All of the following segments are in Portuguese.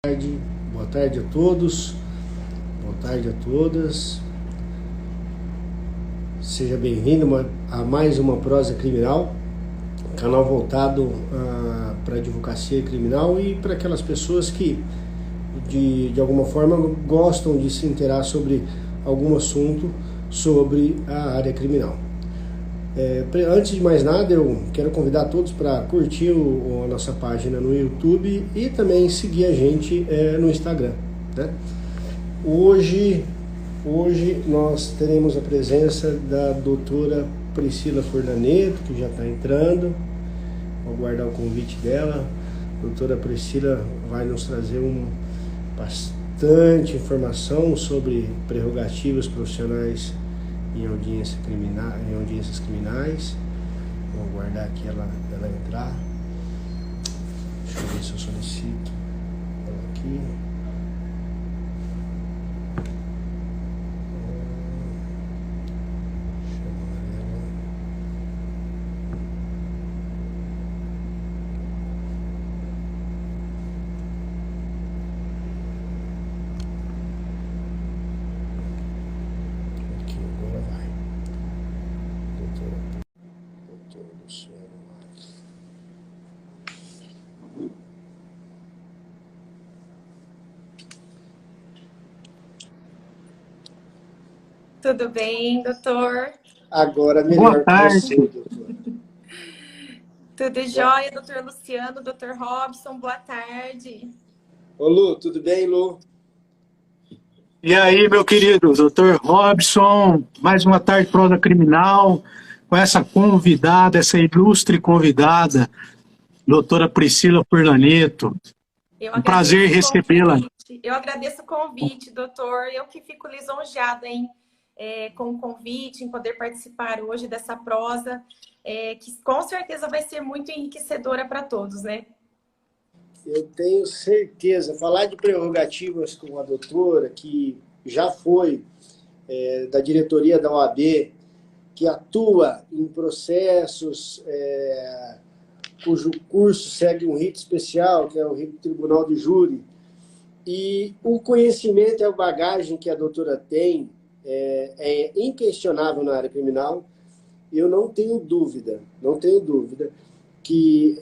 Boa tarde a todos, boa tarde a todas. Seja bem-vindo a mais uma Prosa Criminal, canal voltado para a advocacia criminal e para aquelas pessoas que, de alguma forma, gostam de se inteirar sobre algum assunto sobre a área criminal. Antes de mais nada, eu quero convidar todos para curtir a nossa página no YouTube e também seguir a gente no Instagram, né? Hoje nós teremos a presença da doutora Priscila Furlaneto, que já está entrando. Vou aguardar o convite dela. A doutora Priscila vai nos trazer bastante informação sobre prerrogativas profissionais em audiências criminais. Vou aguardar aqui ela entrar. Deixa eu ver se eu solicito ela aqui. Tudo bem, doutor? Agora melhor que você, doutor. Tudo jóia, doutor Luciano, doutor Robson, boa tarde. Ô Lu, tudo bem, Lu? E aí, meu querido, doutor Robson, mais uma tarde Prosa Criminal, com essa convidada, essa ilustre convidada, doutora Priscila Furlaneto. Um prazer recebê-la. Eu agradeço o convite, doutor. Eu que fico lisonjeada com o convite, em poder participar hoje dessa prosa, que com certeza vai ser muito enriquecedora para todos, né? Eu tenho certeza. Falar de prerrogativas com a doutora, que já foi da diretoria da OAB, que atua em processos cujo curso segue um rito especial, que é o rito Tribunal de Júri, e o conhecimento e a bagagem que a doutora tem é inquestionável na área criminal. Eu não tenho dúvida que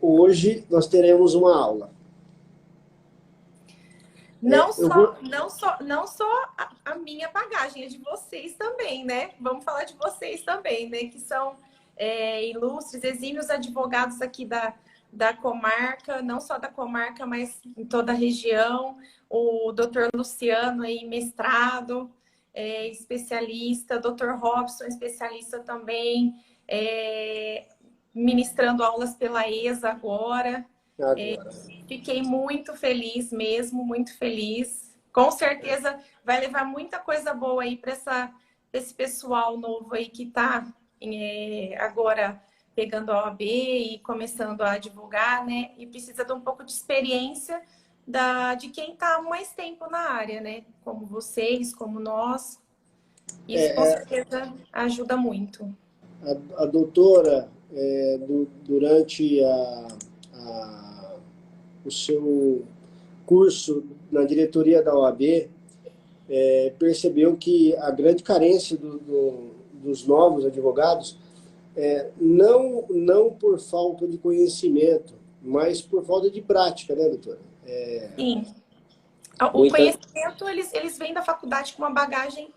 hoje nós teremos uma aula. Não só a minha bagagem, é de vocês também, né? Vamos falar de vocês também, né? Que são ilustres, exímios advogados aqui da comarca, não só da comarca, mas em toda a região. O doutor Luciano aí, mestrado, especialista, doutor Robson, especialista também, ministrando aulas pela ESA agora. Fiquei muito feliz mesmo, muito feliz. Com certeza vai levar muita coisa boa aí para esse pessoal novo aí que está agora pegando a OAB e começando a advogar, né? E precisa de um pouco de experiência de quem está há mais tempo na área, né? Como vocês, como nós. Isso com certeza ajuda muito. A doutora, durante o seu curso na diretoria da OAB, percebeu que a grande carência dos novos advogados não por falta de conhecimento, mas por falta de prática, né, doutora? Sim. O conhecimento, eles vêm da faculdade com uma bagagem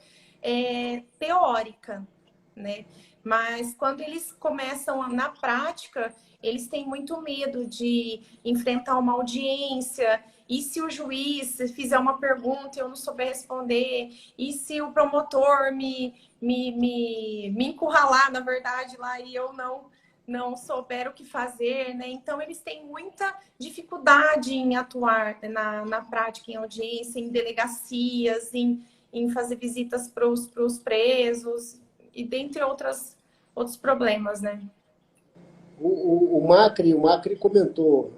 teórica, né? Mas quando eles começam na prática, eles têm muito medo de enfrentar uma audiência. E se o juiz fizer uma pergunta e eu não souber responder? E se o promotor me encurralar, na verdade, lá e eu não souber o que fazer, né? Então, eles têm muita dificuldade em atuar na prática, em audiência, em delegacias, em fazer visitas para os presos e dentre outros problemas, né? O Macri comentou,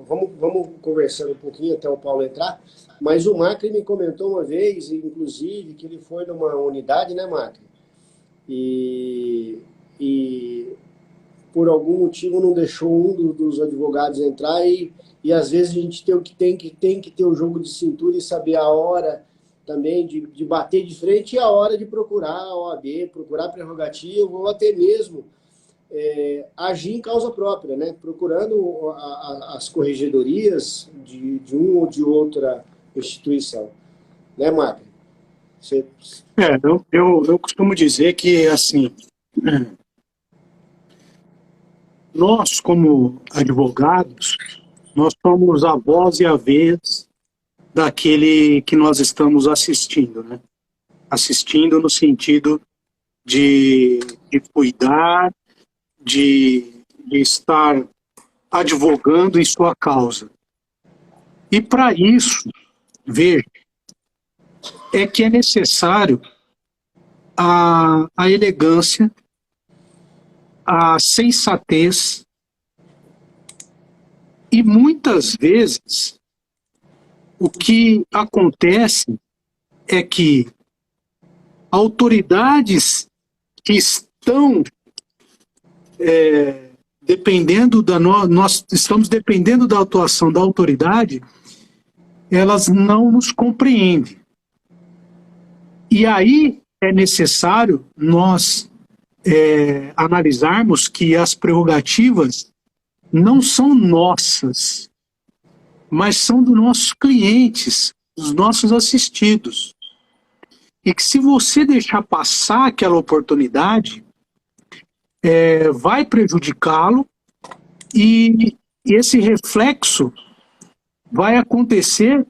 vamos conversando um pouquinho até o Paulo entrar, mas o Macri me comentou uma vez, inclusive, que ele foi numa unidade, né, Macri? E por algum motivo não deixou um dos advogados entrar e às vezes a gente tem que ter o jogo de cintura e saber a hora também de bater de frente e a hora de procurar a OAB, procurar prerrogativa ou até mesmo agir em causa própria, né? Procurando as corregedorias de uma ou de outra instituição. Né, Marco? Você... Eu costumo dizer que, assim, nós, como advogados, nós somos a voz e a vez daquele que nós estamos assistindo, né? Assistindo no sentido de cuidar, de estar advogando em sua causa. E para isso, veja, é que é necessário a elegância, a sensatez e muitas vezes o que acontece é que autoridades que estão dependendo nós estamos dependendo da atuação da autoridade, elas não nos compreendem. E aí é necessário nós analisarmos que as prerrogativas não são nossas, mas são dos nossos clientes, dos nossos assistidos. E que se você deixar passar aquela oportunidade, vai prejudicá-lo e esse reflexo vai acontecer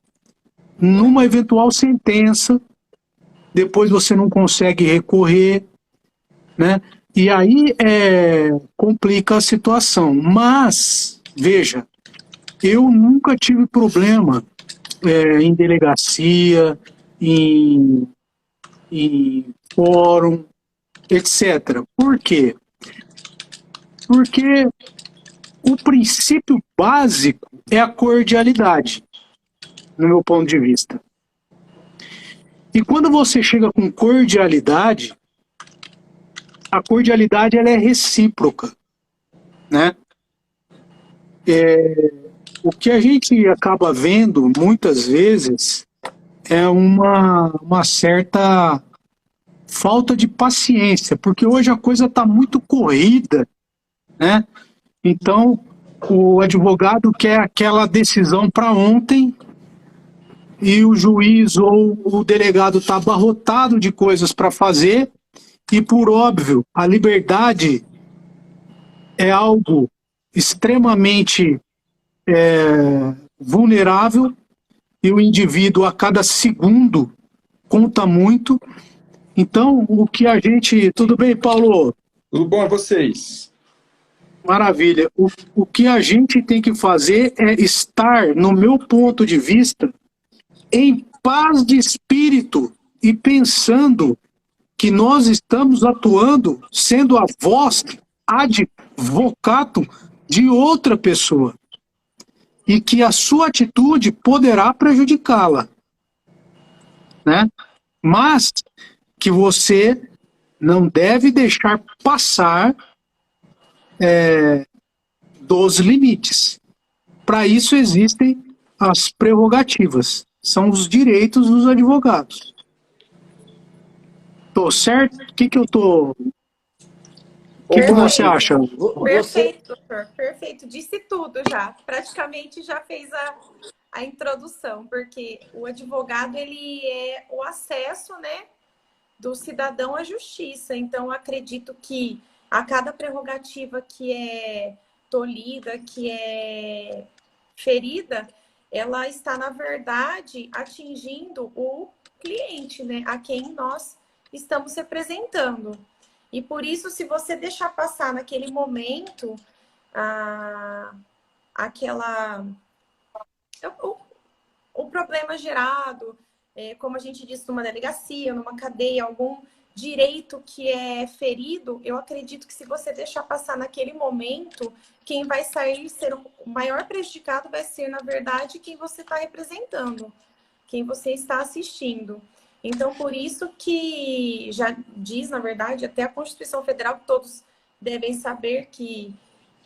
numa eventual sentença, depois você não consegue recorrer, né? E aí complica a situação. Mas, veja, eu nunca tive problema em delegacia, em fórum, etc. Por quê? Porque o princípio básico é a cordialidade, no meu ponto de vista. E quando você chega com cordialidade, a cordialidade ela é recíproca, né? O que a gente acaba vendo muitas vezes é uma certa falta de paciência, porque hoje a coisa está muito corrida, né? Então, o advogado quer aquela decisão para ontem e o juiz ou o delegado está abarrotado de coisas para fazer e, por óbvio, a liberdade é algo extremamente vulnerável e o indivíduo a cada segundo conta muito. Então, o que a gente... Tudo bem, Paulo? Tudo bom a vocês? Maravilha. O que a gente tem que fazer é estar, no meu ponto de vista, em paz de espírito e pensando que nós estamos atuando sendo a voz advocato de outra pessoa e que a sua atitude poderá prejudicá-la, né? Mas que você não deve deixar passar dos limites. Para isso existem as prerrogativas, são os direitos dos advogados. Tô certo? O que eu tô... O que você acha? Perfeito, doutor. Perfeito. Disse tudo já. Praticamente já fez a introdução, porque o advogado, ele é o acesso, né, do cidadão à justiça. Então, acredito que a cada prerrogativa que é tolhida, que é ferida, ela está, na verdade, atingindo o cliente, né, a quem nós estamos representando. E por isso, se você deixar passar naquele momento o problema gerado, como a gente disse, numa delegacia, numa cadeia, algum direito que é ferido, eu acredito que se você deixar passar naquele momento, quem vai sair ser o maior prejudicado vai ser, na verdade, quem você está representando, quem você está assistindo. Então, por isso que já diz, na verdade, até a Constituição Federal, que todos devem saber que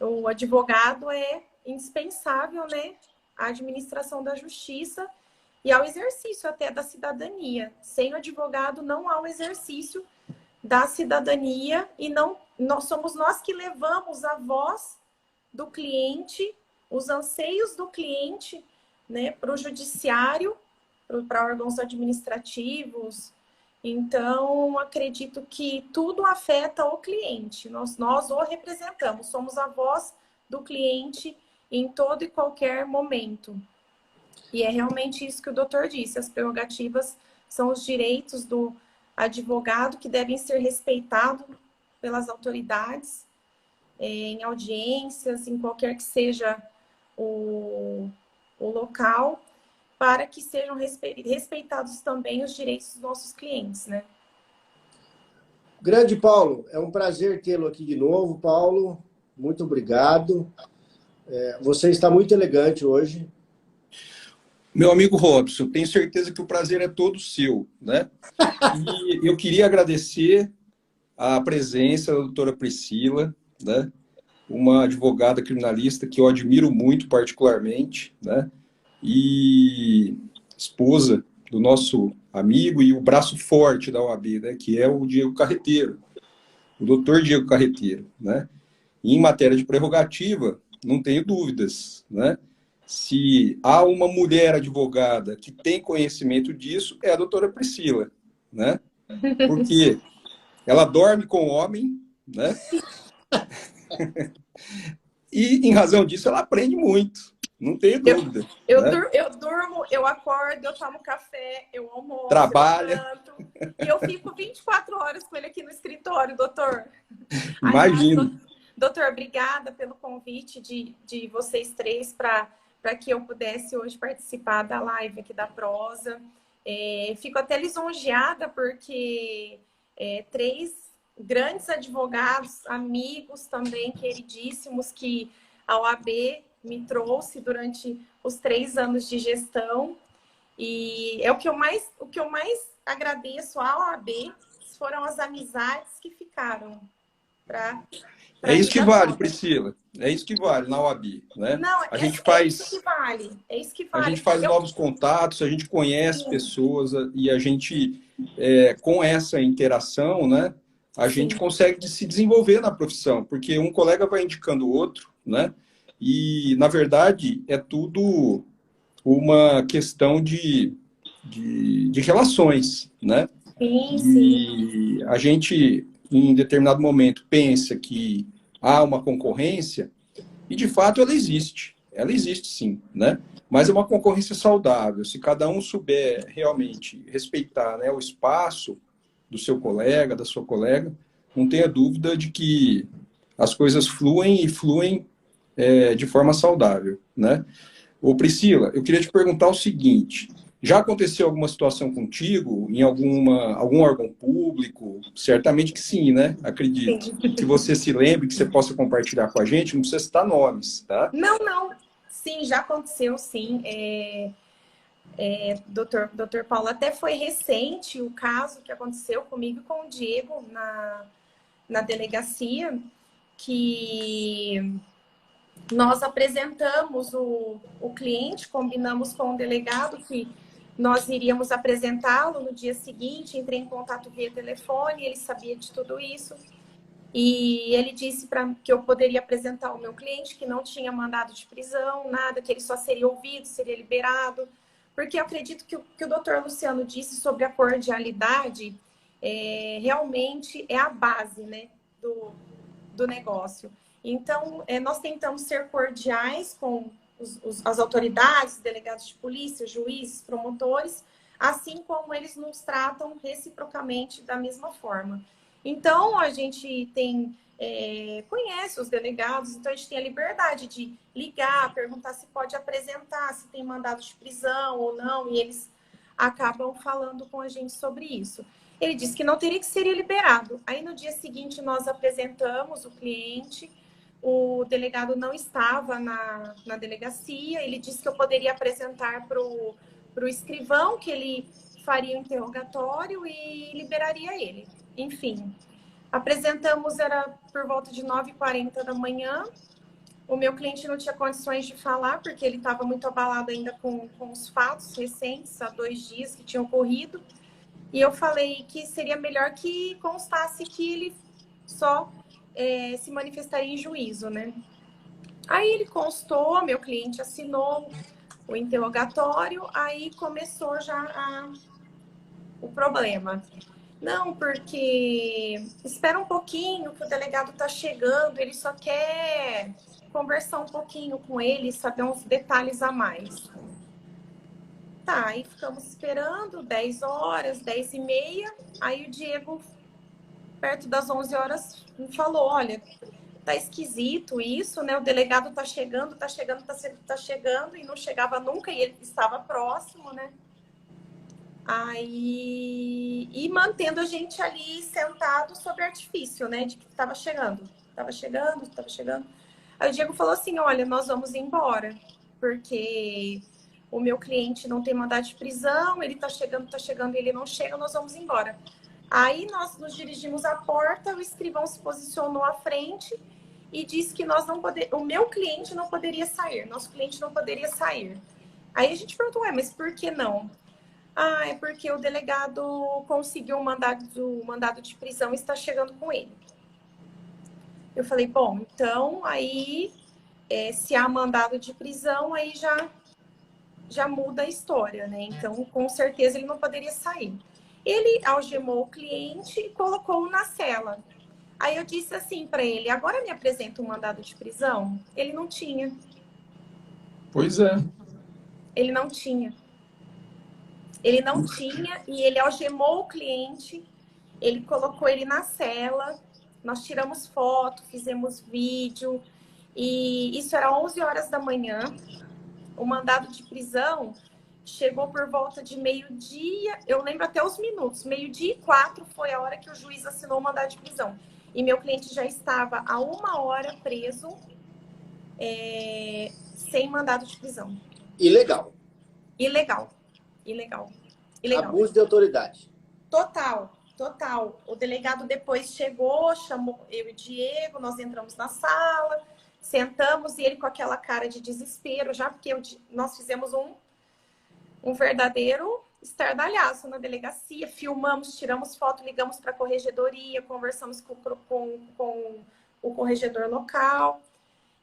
o advogado é indispensável, né, à administração da justiça e ao exercício até da cidadania. Sem o advogado não há o exercício da cidadania e somos nós que levamos a voz do cliente, os anseios do cliente, né, para o judiciário, para órgãos administrativos. Então, acredito que tudo afeta o cliente. Nós o representamos, somos a voz do cliente em todo e qualquer momento. E é realmente isso que o doutor disse, as prerrogativas são os direitos do advogado que devem ser respeitados pelas autoridades, em audiências, em qualquer que seja o local, para que sejam respeitados também os direitos dos nossos clientes, né? Grande Paulo, é um prazer tê-lo aqui de novo, Paulo. Muito obrigado. Você está muito elegante hoje. Meu amigo Robson, tenho certeza que o prazer é todo seu, né? E eu queria agradecer a presença da doutora Priscila, né? Uma advogada criminalista que eu admiro muito particularmente, né? E esposa do nosso amigo e o braço forte da OAB, né? Que é o Diego Carreteiro, o doutor Diego Carreteiro, né? E em matéria de prerrogativa, não tenho dúvidas, né? Se há uma mulher advogada que tem conhecimento disso, é a doutora Priscila, né? Porque ela dorme com o homem, né? E, em razão disso, ela aprende muito. Não tenho dúvida. Eu durmo, eu acordo, eu tomo café, eu almoço, trabalha. Eu canto, e eu fico 24 horas com ele aqui no escritório, doutor. Imagino. Aliás, doutor, obrigada pelo convite de vocês três para que eu pudesse hoje participar da live aqui da Prosa. Fico até lisonjeada porque 3 grandes advogados, amigos também, queridíssimos, que a OAB me trouxe durante os 3 anos de gestão. E é o que eu mais agradeço à OAB foram as amizades que ficaram. É isso que vale, Priscila. É isso que vale na OAB, né? Não, a gente faz, é isso que vale. É isso que vale. A gente faz novos contatos, a gente conhece pessoas e a gente, com essa interação, né? A gente consegue se desenvolver na profissão, porque um colega vai indicando o outro, né? E, na verdade, é tudo uma questão de relações, né? E a gente, em determinado momento, pensa que há uma concorrência e, de fato, ela existe. Ela existe, sim, né? Mas é uma concorrência saudável. Se cada um souber realmente respeitar, né, o espaço do seu colega, da sua colega, não tenha dúvida de que as coisas fluem e fluem de forma saudável, né? Ô, Priscila, eu queria te perguntar o seguinte: já aconteceu alguma situação contigo em algum órgão público? Certamente que sim, né? Acredito. Sim. Que você se lembre, que você possa compartilhar com a gente, não precisa citar nomes, tá? Não. Sim, já aconteceu, sim. Doutor Paulo, até foi recente o caso que aconteceu comigo e com o Diego na delegacia, que nós apresentamos o cliente, combinamos com o delegado que nós iríamos apresentá-lo no dia seguinte, entrei em contato via telefone, ele sabia de tudo isso, e ele disse que eu poderia apresentar o meu cliente, que não tinha mandado de prisão, nada, que ele só seria ouvido, seria liberado, porque eu acredito que o doutor Luciano disse sobre a cordialidade, realmente é a base, né, do negócio. Então, nós tentamos ser cordiais com as autoridades, delegados de polícia, juízes, promotores, assim como eles nos tratam reciprocamente da mesma forma. Então, a gente conhece os delegados, então a gente tem a liberdade de ligar, perguntar se pode apresentar, se tem mandado de prisão ou não, e eles acabam falando com a gente sobre isso. Ele disse que não teria que ser liberado. Aí, no dia seguinte, nós apresentamos o cliente, o delegado não estava na delegacia, ele disse que eu poderia apresentar para o escrivão, que ele faria o interrogatório e liberaria ele. Enfim, Apresentamos, era por volta de 9h40 da manhã. O meu cliente não tinha condições de falar, porque ele estava muito abalado ainda com os fatos recentes, há 2 dias que tinham ocorrido. E eu falei que seria melhor que constasse que ele só se manifestaria em juízo, né? Aí ele constou, meu cliente assinou o interrogatório, aí começou já o problema. Não, porque espera um pouquinho que o delegado está chegando, ele só quer conversar um pouquinho com ele, saber uns detalhes a mais. Tá, aí ficamos esperando, 10 horas, 10h30, aí o Diego, perto das 11 horas, me falou, olha, tá esquisito isso, né? O delegado tá chegando, e não chegava nunca, e ele estava próximo, né? Aí, e mantendo a gente ali sentado sob artifício, né? De que estava chegando. Aí o Diego falou assim, olha, nós vamos embora, porque o meu cliente não tem mandado de prisão, ele tá chegando, e ele não chega, nós vamos embora. Aí nós nos dirigimos à porta, o escrivão se posicionou à frente e disse que nós não o meu cliente não poderia sair, nosso cliente não poderia sair. Aí a gente perguntou, mas por que não? Ah, é porque o delegado conseguiu o mandado de prisão e está chegando com ele. Eu falei, bom, então aí se há mandado de prisão, aí já muda a história, né? Então, com certeza, ele não poderia sair. Ele algemou o cliente e colocou-o na cela. Aí eu disse assim para ele, agora me apresenta um mandado de prisão? Ele não tinha. Pois é. Ele não tinha. Ele não tinha e ele algemou o cliente, ele colocou ele na cela, nós tiramos foto, fizemos vídeo, e isso era 11 horas da manhã. O mandado de prisão chegou por volta de meio-dia, eu lembro até os minutos, 12h04 foi a hora que o juiz assinou o mandado de prisão. E meu cliente já estava há 1 hora preso, sem mandado de prisão. Ilegal. Abuso de autoridade. Total. O delegado depois chegou, chamou eu e o Diego, nós entramos na sala, sentamos e ele com aquela cara de desespero, já porque nós fizemos um verdadeiro estardalhaço na delegacia, filmamos, tiramos foto, ligamos para a corregedoria, conversamos com o corregedor local.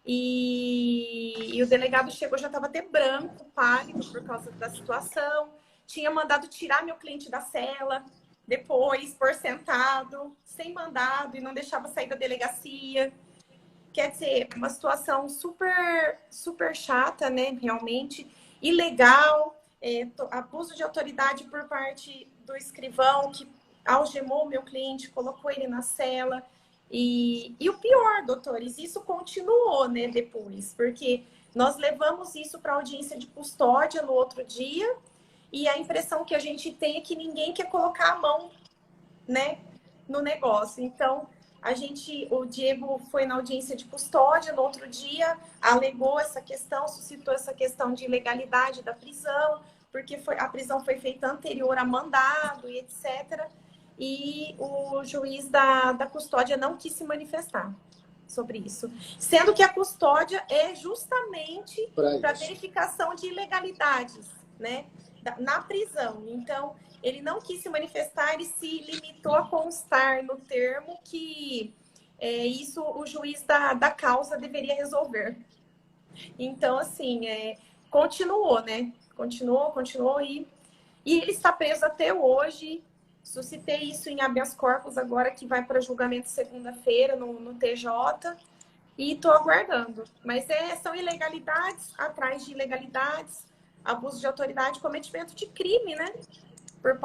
E o delegado chegou, já estava até branco, pálido por causa da situação. Tinha mandado tirar meu cliente da cela, depois, por sentado, sem mandado, e não deixava sair da delegacia. Quer dizer, uma situação super, super chata, né? Realmente, ilegal, abuso de autoridade por parte do escrivão, que algemou meu cliente, colocou ele na cela. E o pior, doutores, isso continuou, né, depois, porque nós levamos isso para audiência de custódia no outro dia, e a impressão que a gente tem é que ninguém quer colocar a mão, né, no negócio. Então, o Diego foi na audiência de custódia no outro dia, alegou essa questão, suscitou essa questão de ilegalidade da prisão, porque a prisão foi feita anterior a mandado e etc., e o juiz da custódia não quis se manifestar sobre isso. Sendo que a custódia é justamente para verificação de ilegalidades, né, na prisão. Então, ele não quis se manifestar, ele se limitou a constar no termo que isso o juiz da causa deveria resolver. Então, assim, continuou, né? Continuou e ele está preso até hoje. Suscitei isso em habeas corpus agora, que vai para julgamento segunda-feira no TJ, e estou aguardando. Mas são ilegalidades atrás de ilegalidades, abuso de autoridade, cometimento de crime, né? Por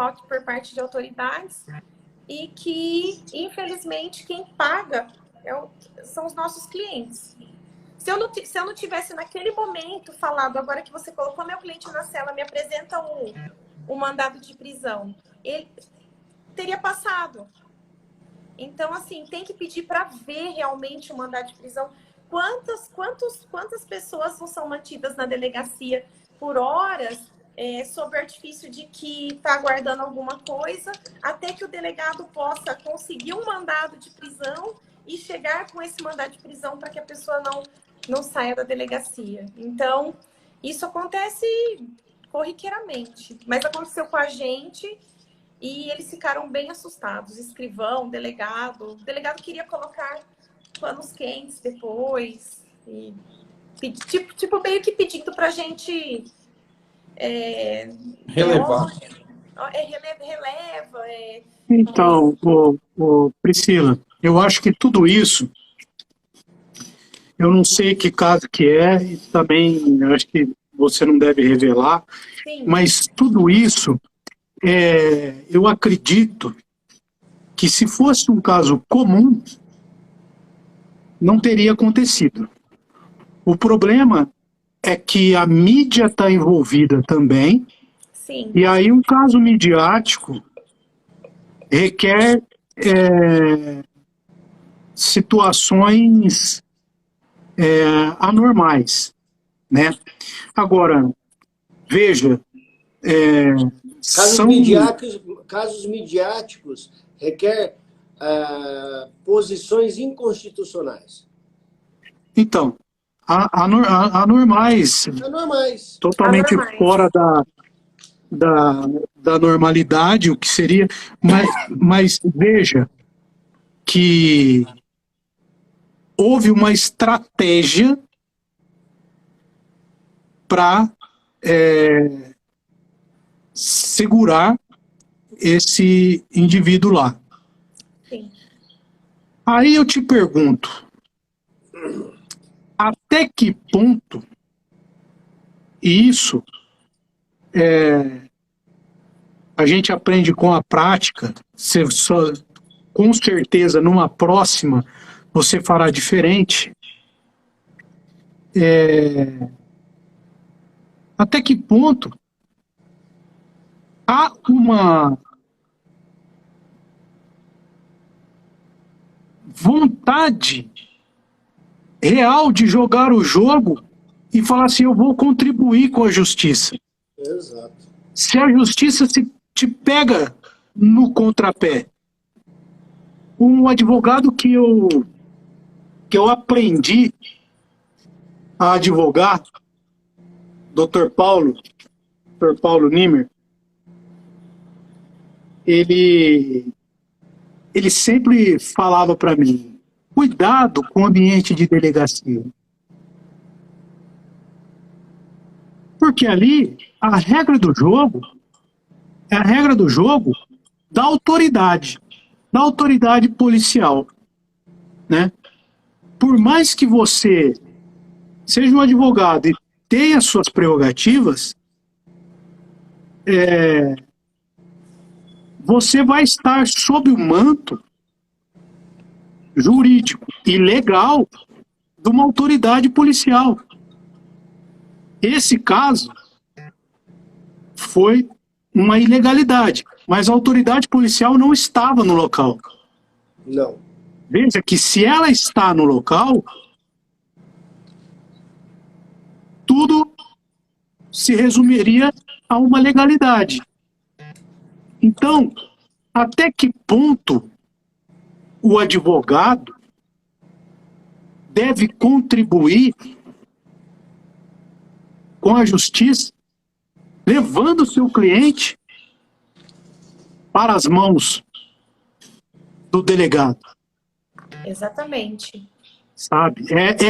parte de autoridades, e que, infelizmente, quem paga são os nossos clientes. Se eu não tivesse naquele momento falado, agora que você colocou meu cliente na cela, me apresenta o mandado de prisão, ele teria passado. Então, assim, tem que pedir para ver realmente o mandado de prisão. Quantas pessoas não são mantidas na delegacia por horas sob o artifício de que está aguardando alguma coisa, até que o delegado possa conseguir um mandado de prisão e chegar com esse mandado de prisão para que a pessoa não saia da delegacia. Então, isso acontece corriqueiramente, mas aconteceu com a gente e eles ficaram bem assustados. Escrivão, o delegado queria colocar panos quentes depois, e tipo meio que pedindo para a gente relevar. Releva. Então, Priscila, eu acho que tudo isso, eu não sei que caso que é, e também acho que você não deve revelar, Sim. Mas tudo isso, eu acredito que se fosse um caso comum, não teria acontecido. O problema é que a mídia está envolvida também. Sim. E aí um caso midiático requer situações anormais, né? Agora, veja, casos midiáticos requer posições inconstitucionais. Então, anormais, totalmente Anormais. fora da normalidade, o que seria, mas veja que houve uma estratégia para segurar esse indivíduo lá. Sim. Aí eu te pergunto, até que ponto isso a gente aprende com a prática? Com certeza, numa próxima, você fará diferente. Até que ponto há uma vontade real de jogar o jogo e falar assim, eu vou contribuir com a justiça. Exato. Se a justiça te pega no contrapé, um advogado que eu aprendi a advogar, Dr. Paulo Nimer, ele sempre falava para mim, cuidado com o ambiente de delegacia. Porque ali, a regra do jogo é a regra do jogo da autoridade policial, né? Por mais que você seja um advogado e tenha suas prerrogativas, você vai estar sob o manto jurídico e legal de uma autoridade policial. Esse caso foi uma ilegalidade, mas a autoridade policial não estava no local. Não. Veja que se ela está no local, tudo se resumiria a uma legalidade. Então, até que ponto o advogado deve contribuir com a justiça, levando o seu cliente para as mãos do delegado? Exatamente. Sabe?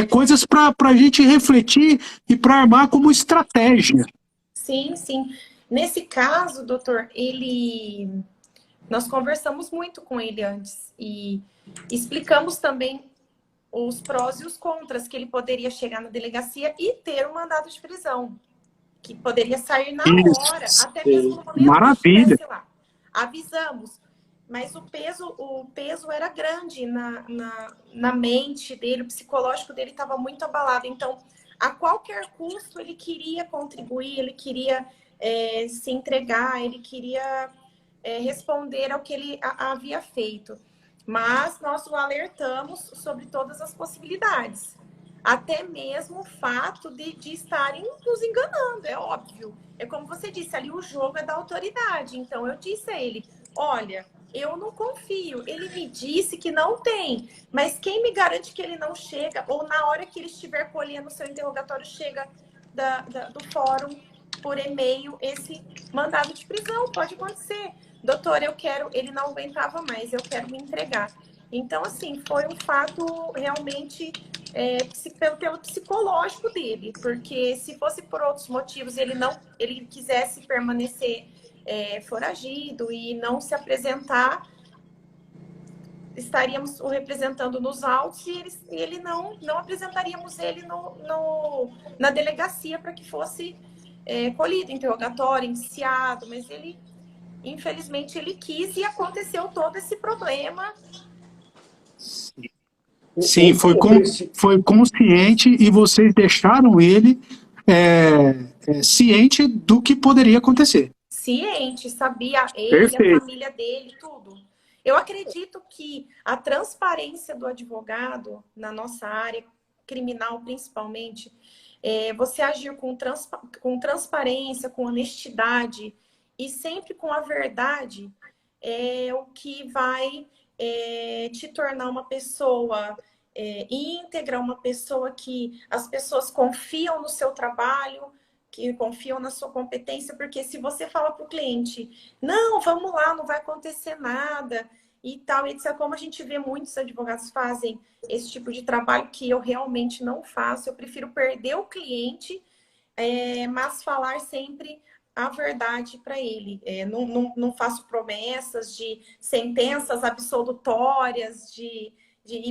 Coisas para a gente refletir e para armar como estratégia. Sim, sim. Nesse caso, doutor, nós conversamos muito com ele antes e explicamos também os prós e os contras, que ele poderia chegar na delegacia e ter um mandado de prisão, que poderia sair na hora, até mesmo no momento Maravilha. que estivesse lá. Avisamos, mas o peso era grande na mente dele, o psicológico dele estava muito abalado. Então, a qualquer custo, ele queria contribuir, ele queria se entregar, ele queria responder ao que ele havia feito. Mas nós o alertamos sobre todas as possibilidades. até mesmo o fato de estarem nos enganando, é óbvio. É como você disse, ali o jogo é da autoridade. Então, eu disse a ele, olha, eu não confio. Ele me disse que não tem, mas quem me garante que ele não chega, ou na hora que ele estiver colhendo o seu interrogatório, chega do fórum por e-mail esse mandado de prisão? Pode acontecer. Doutor, eu quero... Ele não aguentava mais, eu quero me entregar. Então, assim, foi um fato realmente pelo psicológico dele, porque se fosse por outros motivos, ele quisesse permanecer foragido e não se apresentar, estaríamos o representando nos autos e ele não apresentaríamos ele na delegacia para que fosse colhido, interrogatório, indiciado, mas ele, infelizmente, ele quis e aconteceu todo esse problema. Sim, foi consciente e vocês deixaram ele ciente do que poderia acontecer. Ciente, sabia ele, Perfeito. A família dele, tudo. Eu acredito que a transparência do advogado na nossa área criminal, principalmente, você agir com transparência, com honestidade e sempre com a verdade é o que vai te tornar uma pessoa íntegra, uma pessoa que as pessoas confiam no seu trabalho, que confiam na sua competência, porque se você fala para o cliente, não, vamos lá, não vai acontecer nada e tal, e etc. Como a gente vê muitos advogados fazem esse tipo de trabalho que eu realmente não faço, eu prefiro perder o cliente, mas falar sempre a verdade para ele. Não faço promessas de sentenças absolutórias, de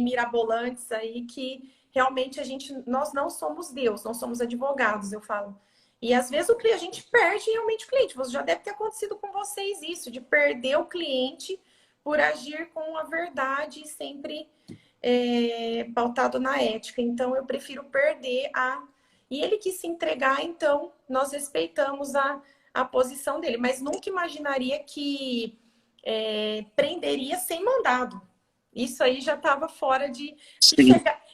mirabolantes aí, que realmente nós não somos Deus, não somos advogados, eu falo. E às vezes a gente perde realmente o cliente. Já deve ter acontecido com vocês isso, de perder o cliente por agir com a verdade sempre pautado na ética. Então, eu prefiro perder E ele quis se entregar, então nós respeitamos a posição dele. Mas nunca imaginaria que prenderia sem mandado. Isso aí já estava fora de...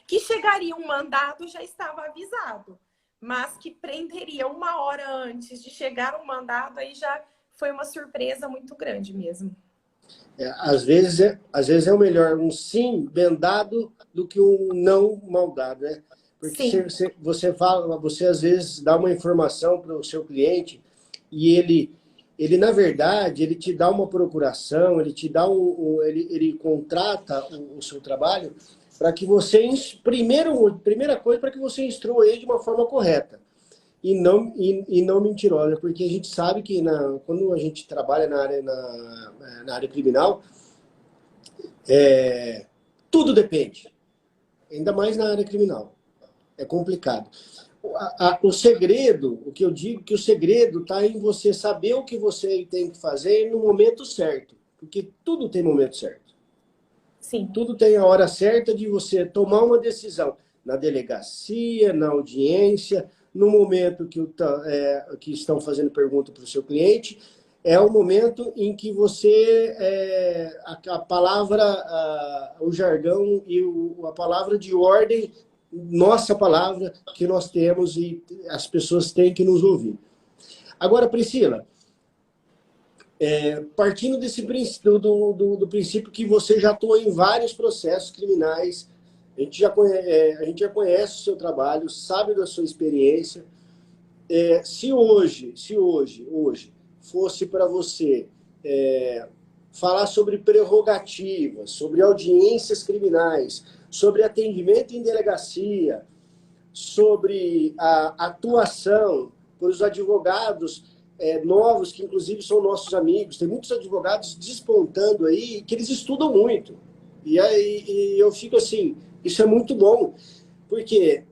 Que chegaria um mandado já estava avisado. Mas que prenderia 1 hora antes de chegar um mandado, aí já foi uma surpresa muito grande mesmo. Às vezes é o melhor um sim bem dado do que um não mal dado, né? Porque você às vezes dá uma informação para o seu cliente e ele na verdade, ele te dá uma procuração, ele te dá ele contrata o seu trabalho para que você, primeira coisa, para que você instrua ele de uma forma correta e não mentirosa, porque a gente sabe que quando a gente trabalha na área criminal, tudo depende, ainda mais na área criminal, é complicado. O segredo, o que eu digo, que o segredo está em você saber o que você tem que fazer no momento certo, porque tudo tem momento certo. Sim. Tudo tem a hora certa de você tomar uma decisão na delegacia, na audiência, no momento que estão fazendo pergunta para o seu cliente, é o momento em que você, a palavra, o jargão e a palavra de ordem, nossa palavra que nós temos e as pessoas têm que nos ouvir. Agora, Priscila, partindo do princípio que você já atuou em vários processos criminais, a gente já conhece o seu trabalho, sabe da sua experiência. Se hoje fosse para você falar sobre prerrogativas, sobre audiências criminais, sobre atendimento em delegacia, sobre a atuação para os advogados novos, que inclusive são nossos amigos, tem muitos advogados despontando aí, que eles estudam muito. E aí eu fico assim, isso é muito bom, porque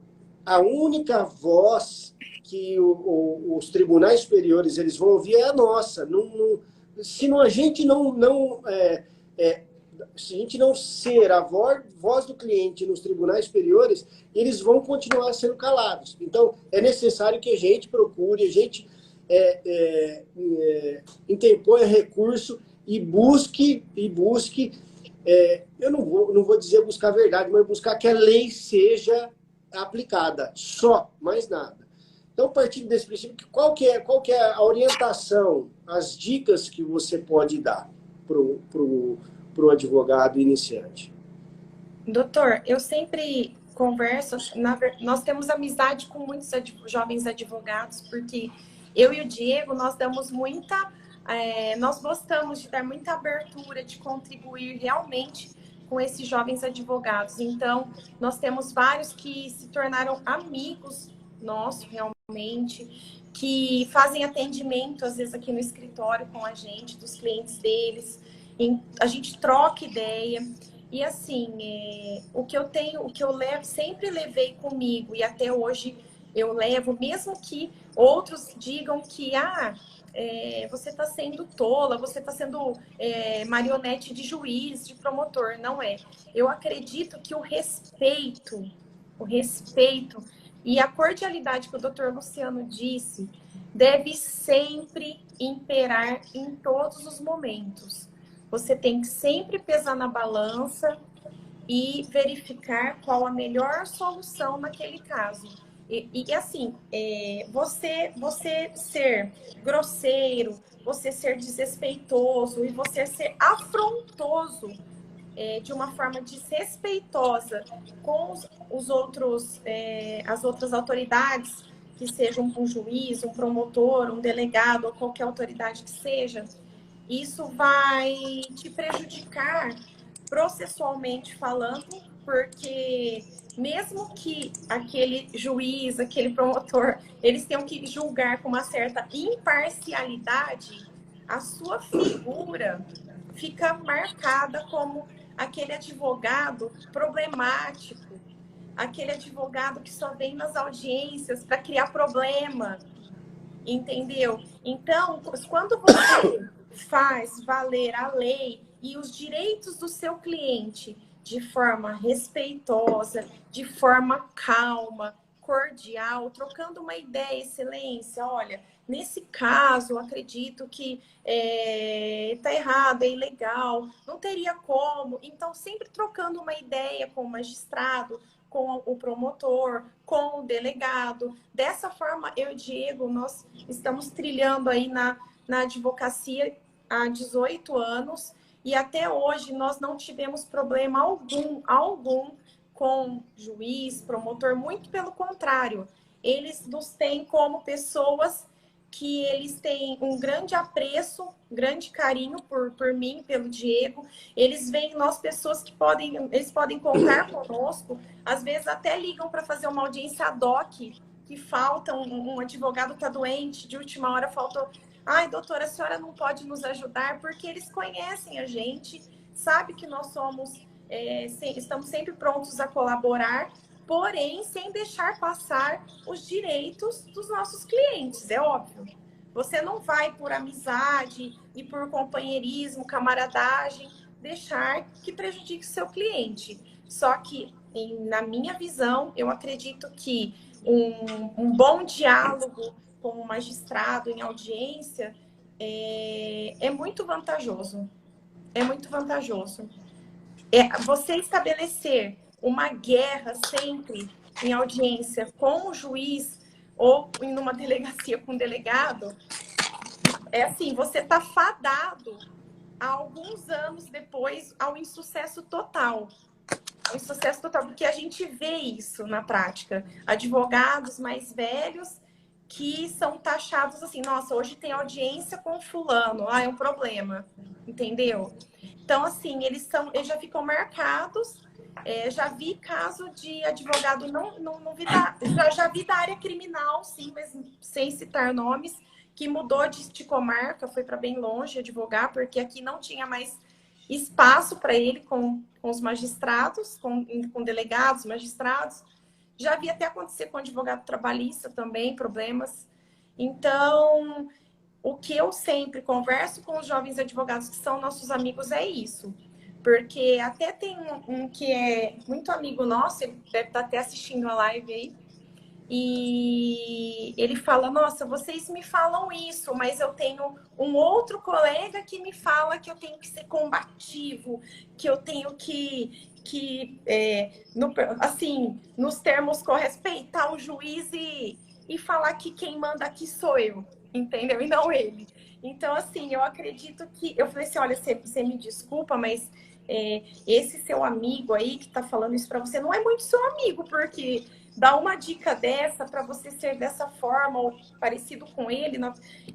a única voz que os tribunais superiores eles vão ouvir é a nossa. Se a gente se a gente não ser a voz do cliente nos tribunais superiores, eles vão continuar sendo calados. Então, é necessário que a gente procure, a gente interponha recurso e busque eu não vou dizer buscar a verdade, mas buscar que a lei seja aplicada, só, mais nada. Então, partindo desse princípio, qual que é a orientação, as dicas que você pode dar para o advogado iniciante? Doutor, eu sempre converso, nós temos amizade com muitos jovens advogados, porque eu e o Diego, nós damos nós gostamos de dar muita abertura, de contribuir realmente com esses jovens advogados. Então, nós temos vários que se tornaram amigos nossos, realmente, que fazem atendimento, às vezes, aqui no escritório com a gente, dos clientes deles. A gente troca ideia. E, assim, o que eu levo, sempre levei comigo, e até hoje eu levo, mesmo que outros digam que, você está sendo tola, você está sendo marionete de juiz, de promotor. Não é. Eu acredito que o respeito e a cordialidade que o doutor Luciano disse deve sempre imperar em todos os momentos. Você tem que sempre pesar na balança e verificar qual a melhor solução naquele caso. E assim, você ser grosseiro, você ser desrespeitoso e você ser afrontoso de uma forma desrespeitosa com os outros, as outras autoridades, que sejam um juiz, um promotor, um delegado ou qualquer autoridade que seja, isso vai te prejudicar processualmente falando, porque mesmo que aquele juiz, aquele promotor, eles tenham que julgar com uma certa imparcialidade, a sua figura fica marcada como aquele advogado problemático, aquele advogado que só vem nas audiências para criar problema, entendeu? Então, quando você faz valer a lei e os direitos do seu cliente de forma respeitosa, de forma calma, cordial, trocando uma ideia, excelência, olha, nesse caso, eu acredito que está errado, é ilegal, não teria como. Então, sempre trocando uma ideia com o magistrado, com o promotor, com o delegado. Dessa forma, eu e o Diego, nós estamos trilhando aí na advocacia há 18 anos e até hoje nós não tivemos problema algum com juiz, promotor, muito pelo contrário. Eles nos têm como pessoas que eles têm um grande apreço, um grande carinho por mim, pelo Diego. Eles veem em nós pessoas que eles podem contar conosco, às vezes até ligam para fazer uma audiência ad hoc, que falta, um advogado está doente, de última hora faltou. Ai, doutora, a senhora não pode nos ajudar, porque eles conhecem a gente, sabe que nós estamos sempre prontos a colaborar, porém, sem deixar passar os direitos dos nossos clientes, é óbvio. Você não vai, por amizade e por companheirismo, camaradagem, deixar que prejudique o seu cliente. Só que, na minha visão, eu acredito que um bom diálogo com o magistrado em audiência é muito vantajoso. É muito vantajoso. Você estabelecer uma guerra sempre em audiência com o juiz ou em uma delegacia com o delegado, assim, você está fadado há alguns anos depois ao insucesso total. Ao insucesso total, porque a gente vê isso na prática. Advogados mais velhos que são taxados assim, nossa, hoje tem audiência com fulano, é um problema, entendeu? Então, assim, eles já ficam marcados. Já vi caso de advogado, não vi já vi da área criminal, sim, mas sem citar nomes, que mudou de comarca, foi para bem longe advogar, porque aqui não tinha mais espaço para ele com os magistrados, com delegados, magistrados. Já vi até acontecer com advogado trabalhista também, problemas. Então, o que eu sempre converso com os jovens advogados que são nossos amigos é isso. Porque até tem um que é muito amigo nosso, ele deve estar até assistindo a live aí, e ele fala, nossa, vocês me falam isso, mas eu tenho um outro colega que me fala que eu tenho que ser combativo, que eu tenho assim, nos termos respeitar o juiz e falar que quem manda aqui sou eu, entendeu? E não ele. Então, assim, eu acredito que... Eu falei assim, olha, você me desculpa, mas esse seu amigo aí que tá falando isso para você não é muito seu amigo, porque dar uma dica dessa para você ser dessa forma ou parecido com ele,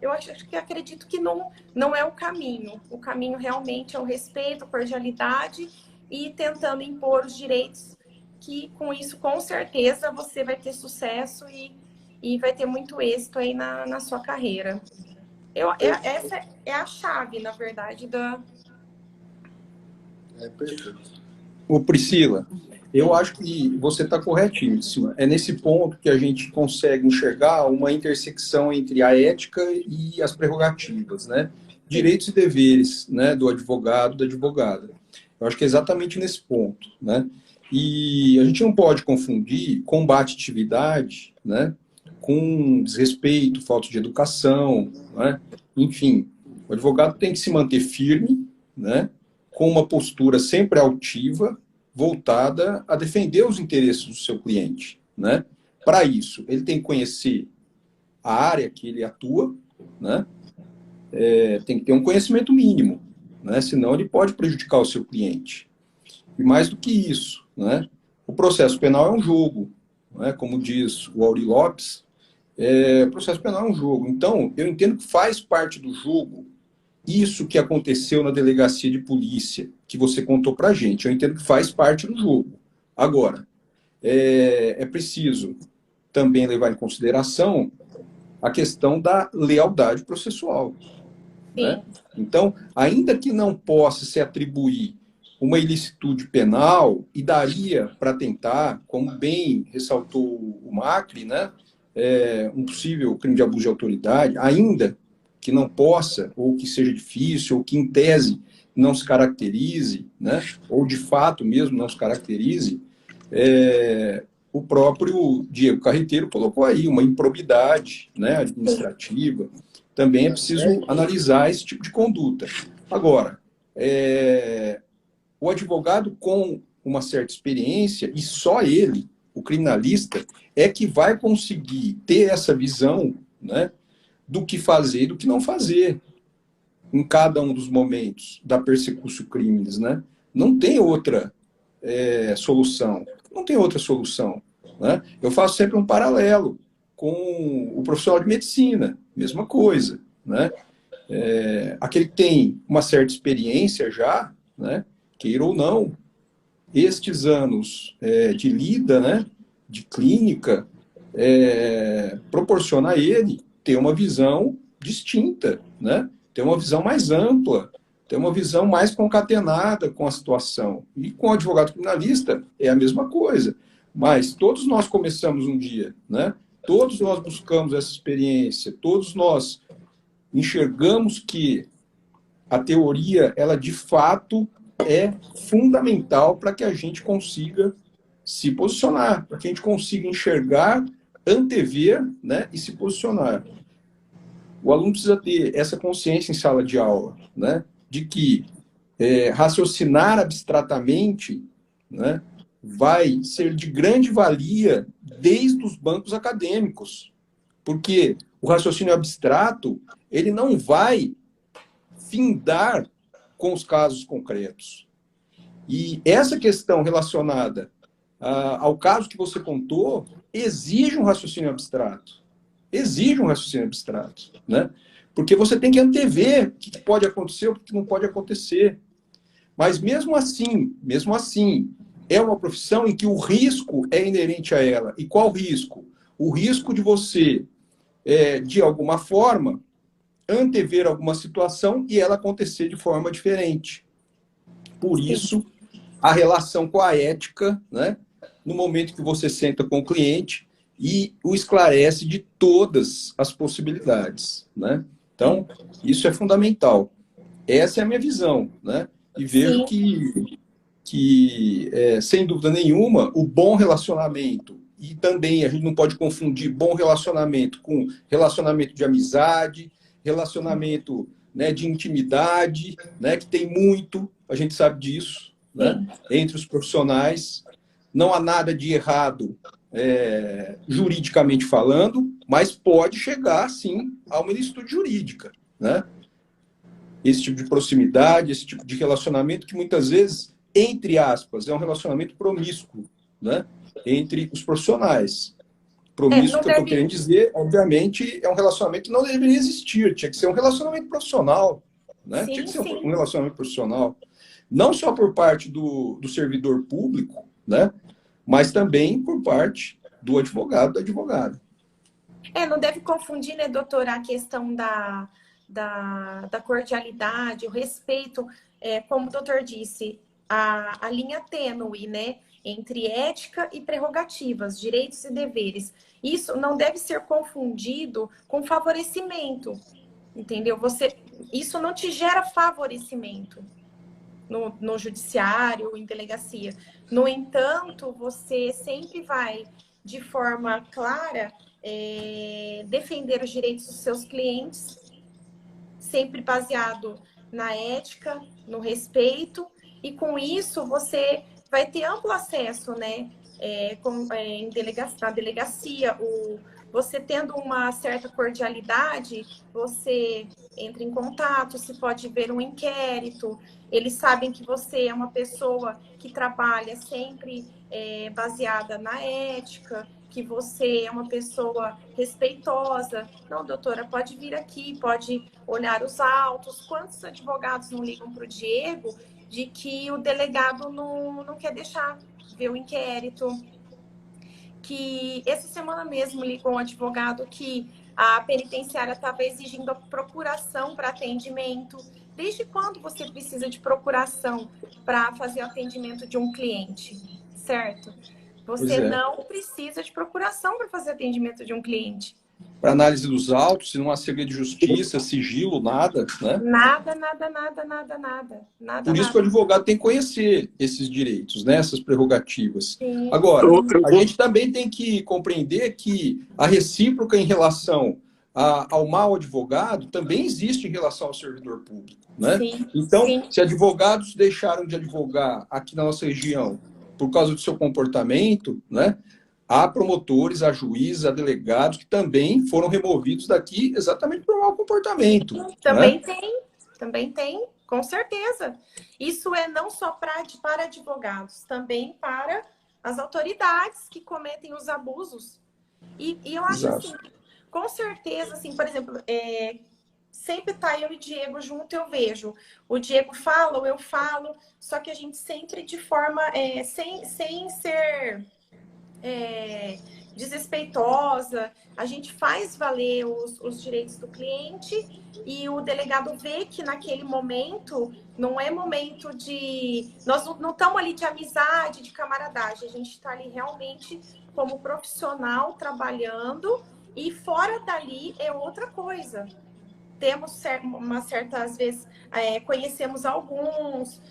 eu acredito que não é o caminho. O caminho realmente é o respeito, a cordialidade e tentando impor os direitos, que com isso, com certeza, você vai ter sucesso e vai ter muito êxito aí na sua carreira. Essa é a chave, na verdade, da... Perfeito. Ô, Priscila, eu acho que você está corretíssima. É nesse ponto que a gente consegue enxergar uma intersecção entre a ética e as prerrogativas, né? Direitos e deveres, né, do advogado, da advogada. Eu acho que é exatamente nesse ponto, né? E a gente não pode confundir combatividade, né, com desrespeito, falta de educação, né? Enfim, o advogado tem que se manter firme, né, com uma postura sempre altiva, voltada a defender os interesses do seu cliente, né? Para isso, ele tem que conhecer a área que ele atua, né? Tem que ter um conhecimento mínimo, né? Senão ele pode prejudicar o seu cliente. E mais do que isso, né? O processo penal é um jogo, né? Como diz o Auri Lopes, o processo penal é um jogo. Então, eu entendo que faz parte do jogo isso que aconteceu na delegacia de polícia, que você contou para a gente. Eu entendo que faz parte do jogo. Agora, é preciso também levar em consideração a questão da lealdade processual. Né? Então, ainda que não possa se atribuir uma ilicitude penal, e daria para tentar, como bem ressaltou o Macri, né, um possível crime de abuso de autoridade, ainda que não possa, ou que seja difícil, ou que em tese não se caracterize, né, ou de fato mesmo não se caracterize, o próprio Diego Carreteiro colocou aí uma improbidade, né, administrativa. Também é preciso analisar esse tipo de conduta. Agora, o advogado com uma certa experiência, e só ele, o criminalista, é que vai conseguir ter essa visão, né, do que fazer e do que não fazer em cada um dos momentos da persecução crimes, né? Não tem outra solução. Não tem outra solução. Né? Eu faço sempre um paralelo com o profissional de medicina, mesma coisa. Né? Aquele que tem uma certa experiência já, né, queira ou não, estes anos de lida, né, de clínica, proporciona a ele ter uma visão distinta, né? Ter uma visão mais ampla, ter uma visão mais concatenada com a situação. E com o advogado criminalista é a mesma coisa. Mas todos nós começamos um dia, né? Todos nós buscamos essa experiência, todos nós enxergamos que a teoria, ela de fato é fundamental para que a gente consiga se posicionar, para que a gente consiga enxergar, antever, né, e se posicionar. O aluno precisa ter essa consciência em sala de aula, né, de que raciocinar abstratamente, né, vai ser de grande valia desde os bancos acadêmicos, porque o raciocínio abstrato, ele não vai findar com os casos concretos. E essa questão relacionada ao caso que você contou exige um raciocínio abstrato. Exige um raciocínio abstrato, né? Porque você tem que antever o que pode acontecer ou o que não pode acontecer. Mas mesmo assim, é uma profissão em que o risco é inerente a ela. E qual risco? O risco de você, de alguma forma, antever alguma situação e ela acontecer de forma diferente. Por isso, a relação com a ética, né, no momento que você senta com o cliente e o esclarece de todas as possibilidades. Né? Então, isso é fundamental. Essa é a minha visão. Né? E vejo que sem dúvida nenhuma, o bom relacionamento e também a gente não pode confundir bom relacionamento com relacionamento de amizade, relacionamento, né, de intimidade, né, que tem muito, a gente sabe disso, né, entre os profissionais. Não há nada de errado, juridicamente falando, mas pode chegar, sim, a uma ilicitude jurídica, né? Esse tipo de proximidade, esse tipo de relacionamento que muitas vezes, entre aspas, é um relacionamento promíscuo, né, entre os profissionais. Promíscuo que eu estou querendo dizer, obviamente, é um relacionamento que não deveria existir, tinha que ser um relacionamento profissional, né? Sim, tinha que ser um relacionamento profissional, não só por parte do servidor público, né, mas também por parte do advogado, da advogada. Não deve confundir, né, doutora, a questão da cordialidade, o respeito, como o doutor disse, a linha tênue, né, entre ética e prerrogativas, direitos e deveres. Isso não deve ser confundido com favorecimento, entendeu? Isso não te gera favorecimento no judiciário, em delegacia. No entanto, você sempre vai, de forma clara, defender os direitos dos seus clientes, sempre baseado na ética, no respeito, e com isso você vai ter amplo acesso, né, na delegacia, você tendo uma certa cordialidade, você entra em contato, se pode ver um inquérito, eles sabem que você é uma pessoa que trabalha sempre baseada na ética, que você é uma pessoa respeitosa. Não, doutora, pode vir aqui, pode olhar os autos. Quantos advogados não ligam para o Diego de que o delegado não quer deixar ver o inquérito? Que essa semana mesmo ligou um advogado que a penitenciária estava exigindo a procuração para atendimento. Desde quando você precisa de procuração para fazer o atendimento de um cliente, certo? Você não precisa de procuração para fazer atendimento de um cliente. Para análise dos autos, se não há segredo de justiça, sigilo, nada, né? Nada. Por isso que o advogado tem que conhecer esses direitos, né? Essas prerrogativas. Sim. Agora, a gente também tem que compreender que a recíproca em relação ao mau advogado também existe em relação ao servidor público, né? Sim, então, sim. Se advogados deixaram de advogar aqui na nossa região por causa do seu comportamento, né? Há promotores, há juízes, há delegados que também foram removidos daqui exatamente por mau comportamento. Também né? Também tem, com certeza. Isso é não só para advogados, também para as autoridades que cometem os abusos. E eu acho assim, com certeza, assim, por exemplo, sempre tá eu e Diego junto, eu vejo. O Diego fala, eu falo, só que a gente sempre de forma, sem ser desrespeitosa, a gente faz valer os direitos do cliente e o delegado vê que naquele momento não é momento de... Nós não estamos ali de amizade, de camaradagem, a gente está ali realmente como profissional trabalhando e fora dali é outra coisa. Temos uma certa, às vezes, conhecemos alguns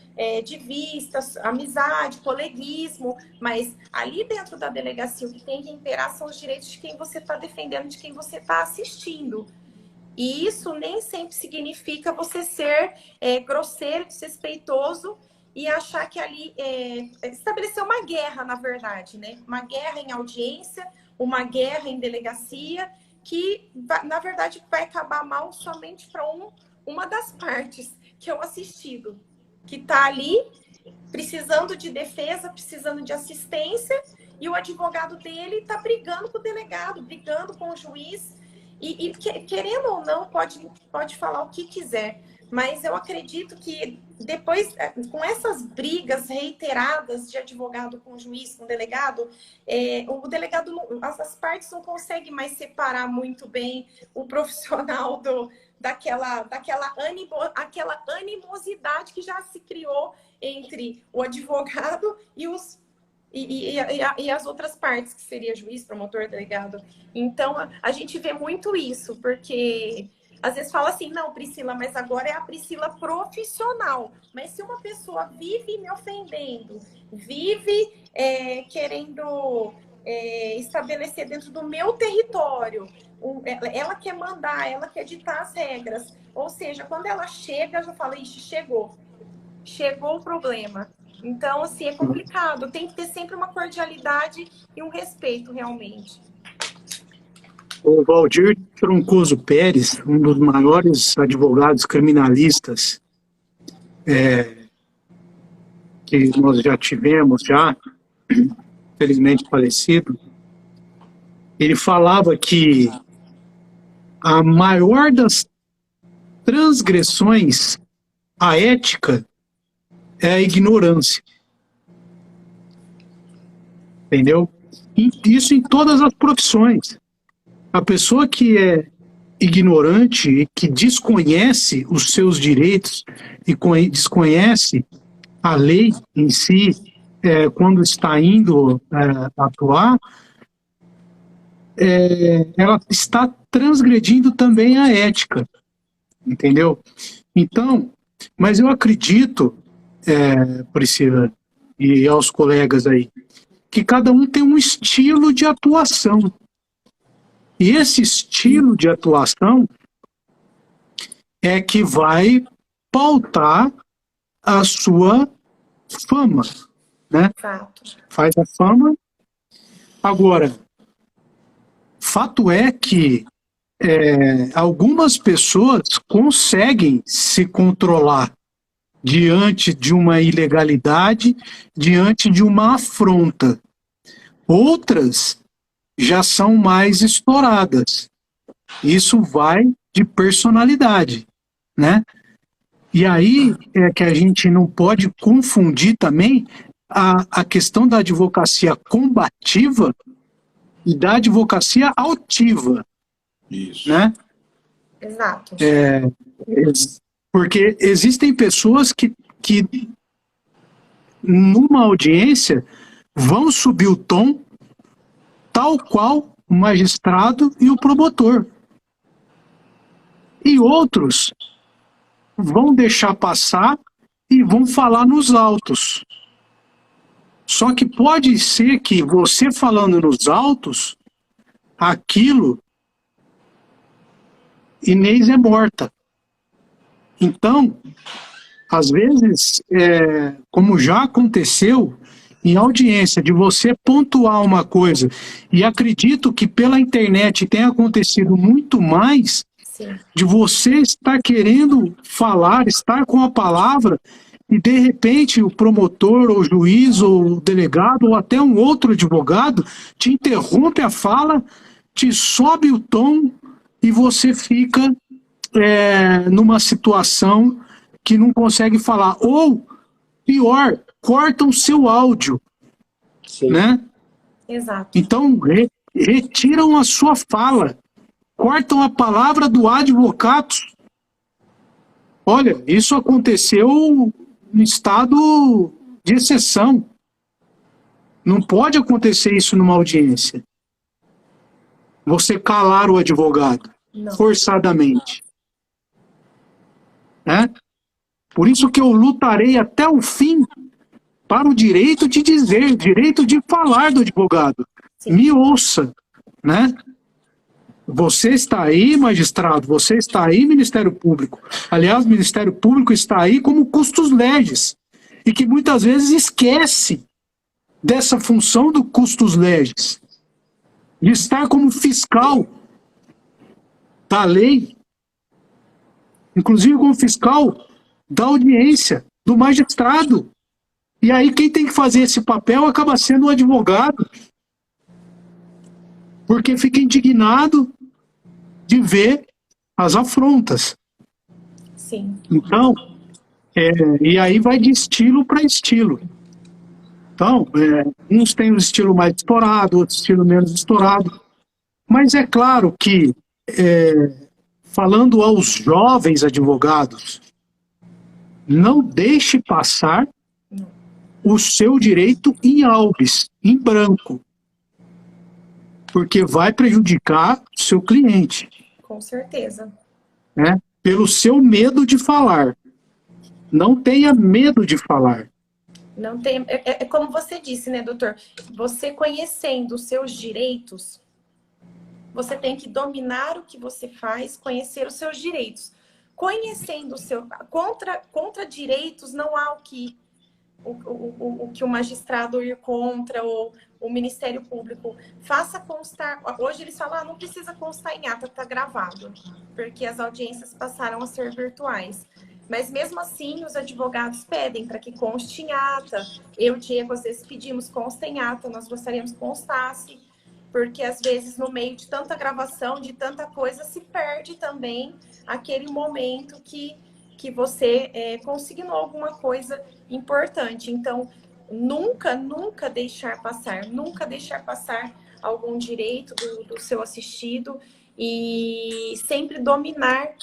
de vistas, amizade, coleguismo, mas ali dentro da delegacia o que tem que imperar são os direitos de quem você está defendendo, de quem você está assistindo. E isso nem sempre significa você ser grosseiro, desrespeitoso e achar que ali estabelecer uma guerra, na verdade, né? Uma guerra em audiência, uma guerra em delegacia, que, na verdade, vai acabar mal somente para uma das partes, que é o assistido, que está ali precisando de defesa, precisando de assistência, e o advogado dele está brigando com o delegado, brigando com o juiz, e querendo ou não, pode falar o que quiser, mas eu acredito que depois, com essas brigas reiteradas de advogado com juiz, com delegado, o delegado, as partes não conseguem mais separar muito bem o profissional daquela animosidade que já se criou entre o advogado e as outras partes, que seria juiz, promotor, delegado. Então, a gente vê muito isso, porque... Às vezes fala assim, não, Priscila, mas agora é a Priscila profissional. Mas se uma pessoa vive me ofendendo, vive querendo estabelecer dentro do meu território. Ela quer mandar, ela quer ditar as regras. Ou seja, quando ela chega, eu já falo, ixi, chegou o problema. Então, assim, é complicado. Tem que ter sempre uma cordialidade e um respeito, realmente. O Valdir Troncoso Pérez, um dos maiores advogados criminalistas que nós já tivemos, felizmente falecido, ele falava que a maior das transgressões à ética é a ignorância. Entendeu? E isso em todas as profissões. A pessoa que é ignorante e que desconhece os seus direitos e desconhece a lei em si, quando está indo atuar, ela está transgredindo também a ética, entendeu? Então, mas eu acredito, Priscila, e aos colegas aí, que cada um tem um estilo de atuação. E esse estilo de atuação é que vai pautar a sua fama, né? Faz a fama. Agora, fato é que algumas pessoas conseguem se controlar diante de uma ilegalidade, diante de uma afronta. Outras já são mais estouradas. Isso vai de personalidade, né? E aí é que a gente não pode confundir também a questão da advocacia combativa e da advocacia altiva. Isso. Né? Exato. Porque existem pessoas que numa audiência vão subir o tom tal qual o magistrado e o promotor. E outros vão deixar passar e vão falar nos autos. Só que pode ser que você falando nos autos, aquilo, Inês é morta. Então, às vezes, como já aconteceu, em audiência, de você pontuar uma coisa, e acredito que pela internet tenha acontecido muito mais, Sim. De você estar querendo falar, estar com a palavra, e de repente o promotor, ou o juiz, ou o delegado, ou até um outro advogado, te interrompe a fala, te sobe o tom, e você fica numa situação que não consegue falar. Ou, pior, cortam seu áudio. Sim. Né? Exato. Então, retiram a sua fala. Cortam a palavra do advogado. Olha, isso aconteceu em estado de exceção. Não pode acontecer isso numa audiência. Você calar o advogado. Não. Forçadamente. Né? Por isso que eu lutarei até o fim para o direito de dizer, direito de falar do advogado. Sim. Me ouça, né? Você está aí, magistrado, você está aí, Ministério Público. Aliás, o Ministério Público está aí como custos legis, e que muitas vezes esquece dessa função do custos legis, de estar como fiscal da lei, inclusive como fiscal da audiência, do magistrado. E aí quem tem que fazer esse papel acaba sendo o advogado, porque fica indignado de ver as afrontas. Sim. Então, e aí vai de estilo para estilo. Então, uns têm um estilo mais estourado, outros estilo menos estourado. Mas é claro que, falando aos jovens advogados, não deixe passar o seu direito em albis, em branco, porque vai prejudicar o seu cliente. Com certeza. Né? Pelo seu medo de falar. Não tenha medo de falar. Não tem, é como você disse, né, doutor? Você conhecendo os seus direitos, você tem que dominar o que você faz, conhecer os seus direitos. Conhecendo o seu... Contra direitos não há o que o magistrado ir contra ou o Ministério Público faça constar. Hoje eles falam, não precisa constar em ata, está gravado, porque as audiências passaram a ser virtuais. Mas mesmo assim, os advogados pedem para que conste em ata. Eu e o Diego, às vezes, pedimos consta em ata, nós gostaríamos que constasse, porque às vezes, no meio de tanta gravação, de tanta coisa, se perde também aquele momento que você consignou alguma coisa importante. Então, nunca deixar passar algum direito do seu assistido e sempre dominar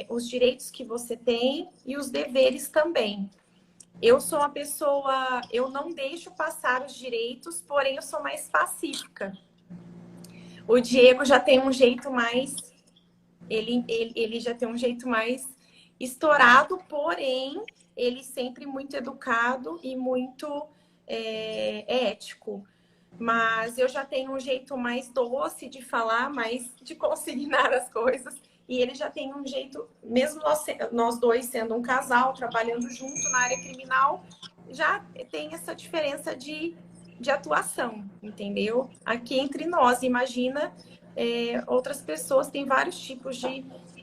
os direitos que você tem e os deveres também. Eu sou uma pessoa, eu não deixo passar os direitos, porém eu sou mais pacífica. O Diego já tem um jeito mais, ele já tem um jeito mais estourado, porém ele sempre muito educado e muito ético. Mas eu já tenho um jeito mais doce de falar, mais de consignar as coisas. E ele já tem um jeito, mesmo nós dois sendo um casal, trabalhando junto na área criminal, já tem essa diferença de atuação, entendeu? Aqui entre nós, imagina, outras pessoas têm vários tipos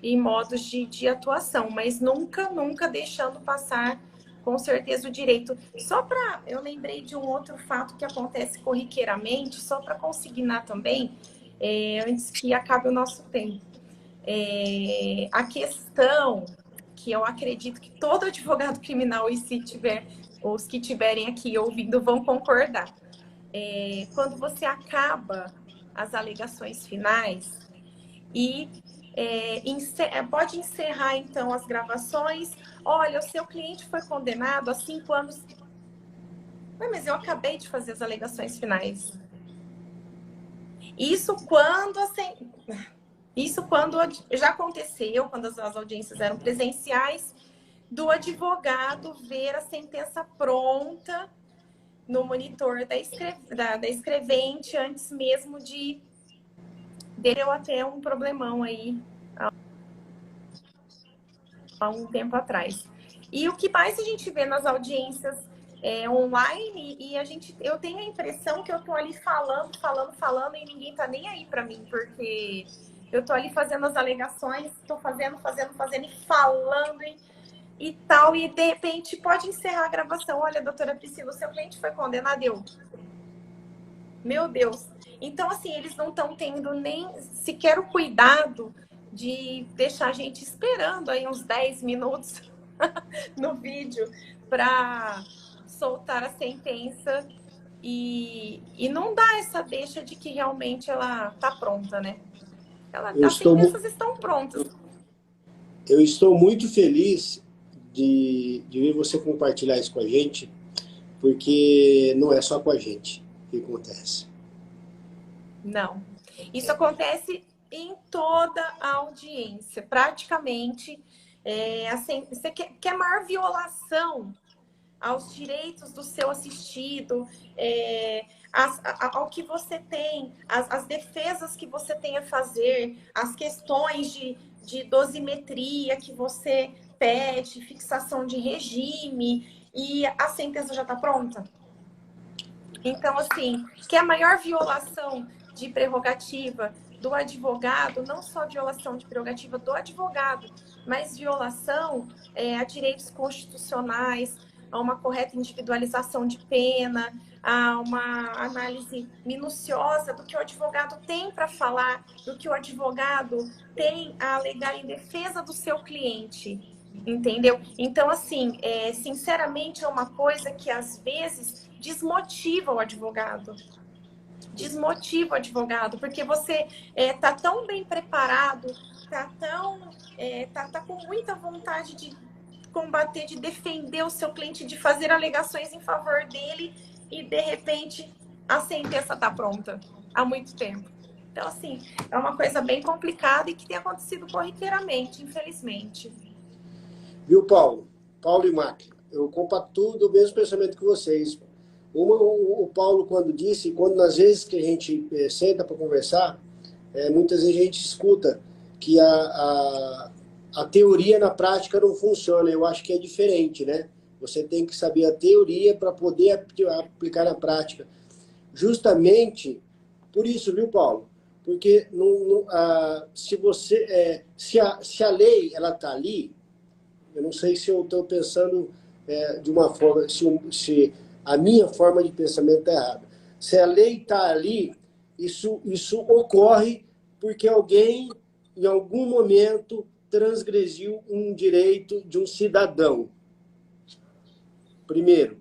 e modos de atuação, mas nunca deixando passar, com certeza, o direito. Eu lembrei de um outro fato que acontece corriqueiramente, só para consignar também, antes que acabe o nosso tempo. A questão que eu acredito que todo advogado criminal, e os que estiverem aqui ouvindo vão concordar, quando você acaba as alegações finais e pode encerrar então as gravações. Olha, o seu cliente foi condenado a 5 anos. Mas eu acabei de fazer as alegações finais. Isso quando já aconteceu, quando as audiências eram presenciais, do advogado ver a sentença pronta no monitor da escrevente, antes mesmo deu até um problemão aí há um tempo atrás. E o que mais a gente vê nas audiências online, e eu tenho a impressão que eu tô ali falando, e ninguém tá nem aí para mim, porque eu tô ali fazendo as alegações, tô fazendo e falando e tal, e de repente pode encerrar a gravação. Olha, doutora Priscila, o seu cliente foi condenado. Meu Deus. Então, assim, eles não estão tendo nem sequer o cuidado de deixar a gente esperando aí uns 10 minutos no vídeo para soltar a sentença e não dá essa deixa de que realmente ela tá pronta, né? As sentenças estão prontas. Eu estou muito feliz de ver você compartilhar isso com a gente, porque não é só com a gente que acontece. Não. Isso acontece em toda a audiência, praticamente. Você quer maior violação aos direitos do seu assistido, ao que você tem, as defesas que você tem a fazer, as questões de dosimetria que você pede, fixação de regime, e a sentença já está pronta? Então, assim, que a maior violação de prerrogativa do advogado, não só violação de prerrogativa do advogado, mas violação a direitos constitucionais, a uma correta individualização de pena, a uma análise minuciosa do que o advogado tem para falar, do que o advogado tem a alegar em defesa do seu cliente, entendeu? Então, assim, sinceramente, é uma coisa que às vezes desmotiva o advogado. Desmotiva o advogado, porque você tá tão bem preparado, tá com muita vontade de combater, de defender o seu cliente, de fazer alegações em favor dele, e de repente a sentença tá pronta há muito tempo. Então, assim, é uma coisa bem complicada e que tem acontecido corriqueiramente, infelizmente. Viu, Paulo? Paulo e Mac, eu compactuo do mesmo pensamento que vocês. O Paulo, quando disse, quando às vezes que a gente senta para conversar, muitas vezes a gente escuta que a teoria na prática não funciona. Eu acho que é diferente, né? Você tem que saber a teoria para poder aplicar na prática. Justamente por isso, viu, Paulo? Porque se a lei ela está ali, eu não sei se eu estou pensando de uma forma, se a minha forma de pensamento está errada. Se a lei está ali, isso ocorre porque alguém, em algum momento, transgrediu um direito de um cidadão. Primeiro,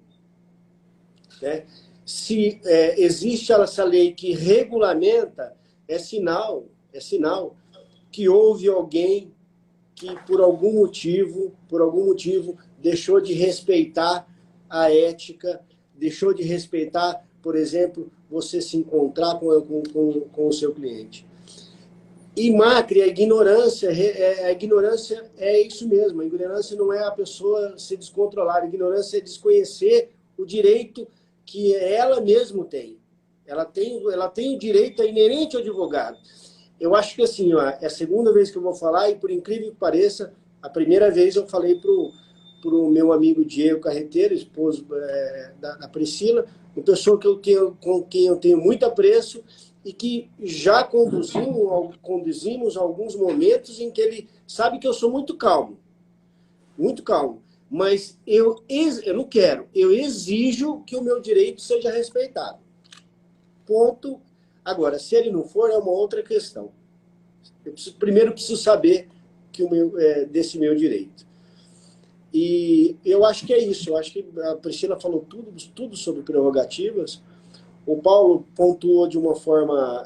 né? Se existe essa lei que regulamenta, é sinal que houve alguém que, por algum motivo, deixou de respeitar a ética, deixou de respeitar, por exemplo, você se encontrar com o seu cliente. E, Macri, a ignorância é isso mesmo. A ignorância não é a pessoa se descontrolar. A ignorância é desconhecer o direito que ela mesma tem. Ela tem o direito inerente ao advogado. Eu acho que assim, é a segunda vez que eu vou falar, e por incrível que pareça, a primeira vez eu falei para o meu amigo Diego Carreteiro, esposo da Priscila, uma pessoa com quem eu tenho muito apreço, e que já conduzimos alguns momentos em que ele sabe que eu sou muito calmo, mas eu não quero, eu exijo que o meu direito seja respeitado. Ponto. Agora, se ele não for, é uma outra questão. Primeiro preciso saber desse meu direito. E eu acho que é isso. Eu acho que a Priscila falou tudo sobre prerrogativas. O Paulo pontuou de uma forma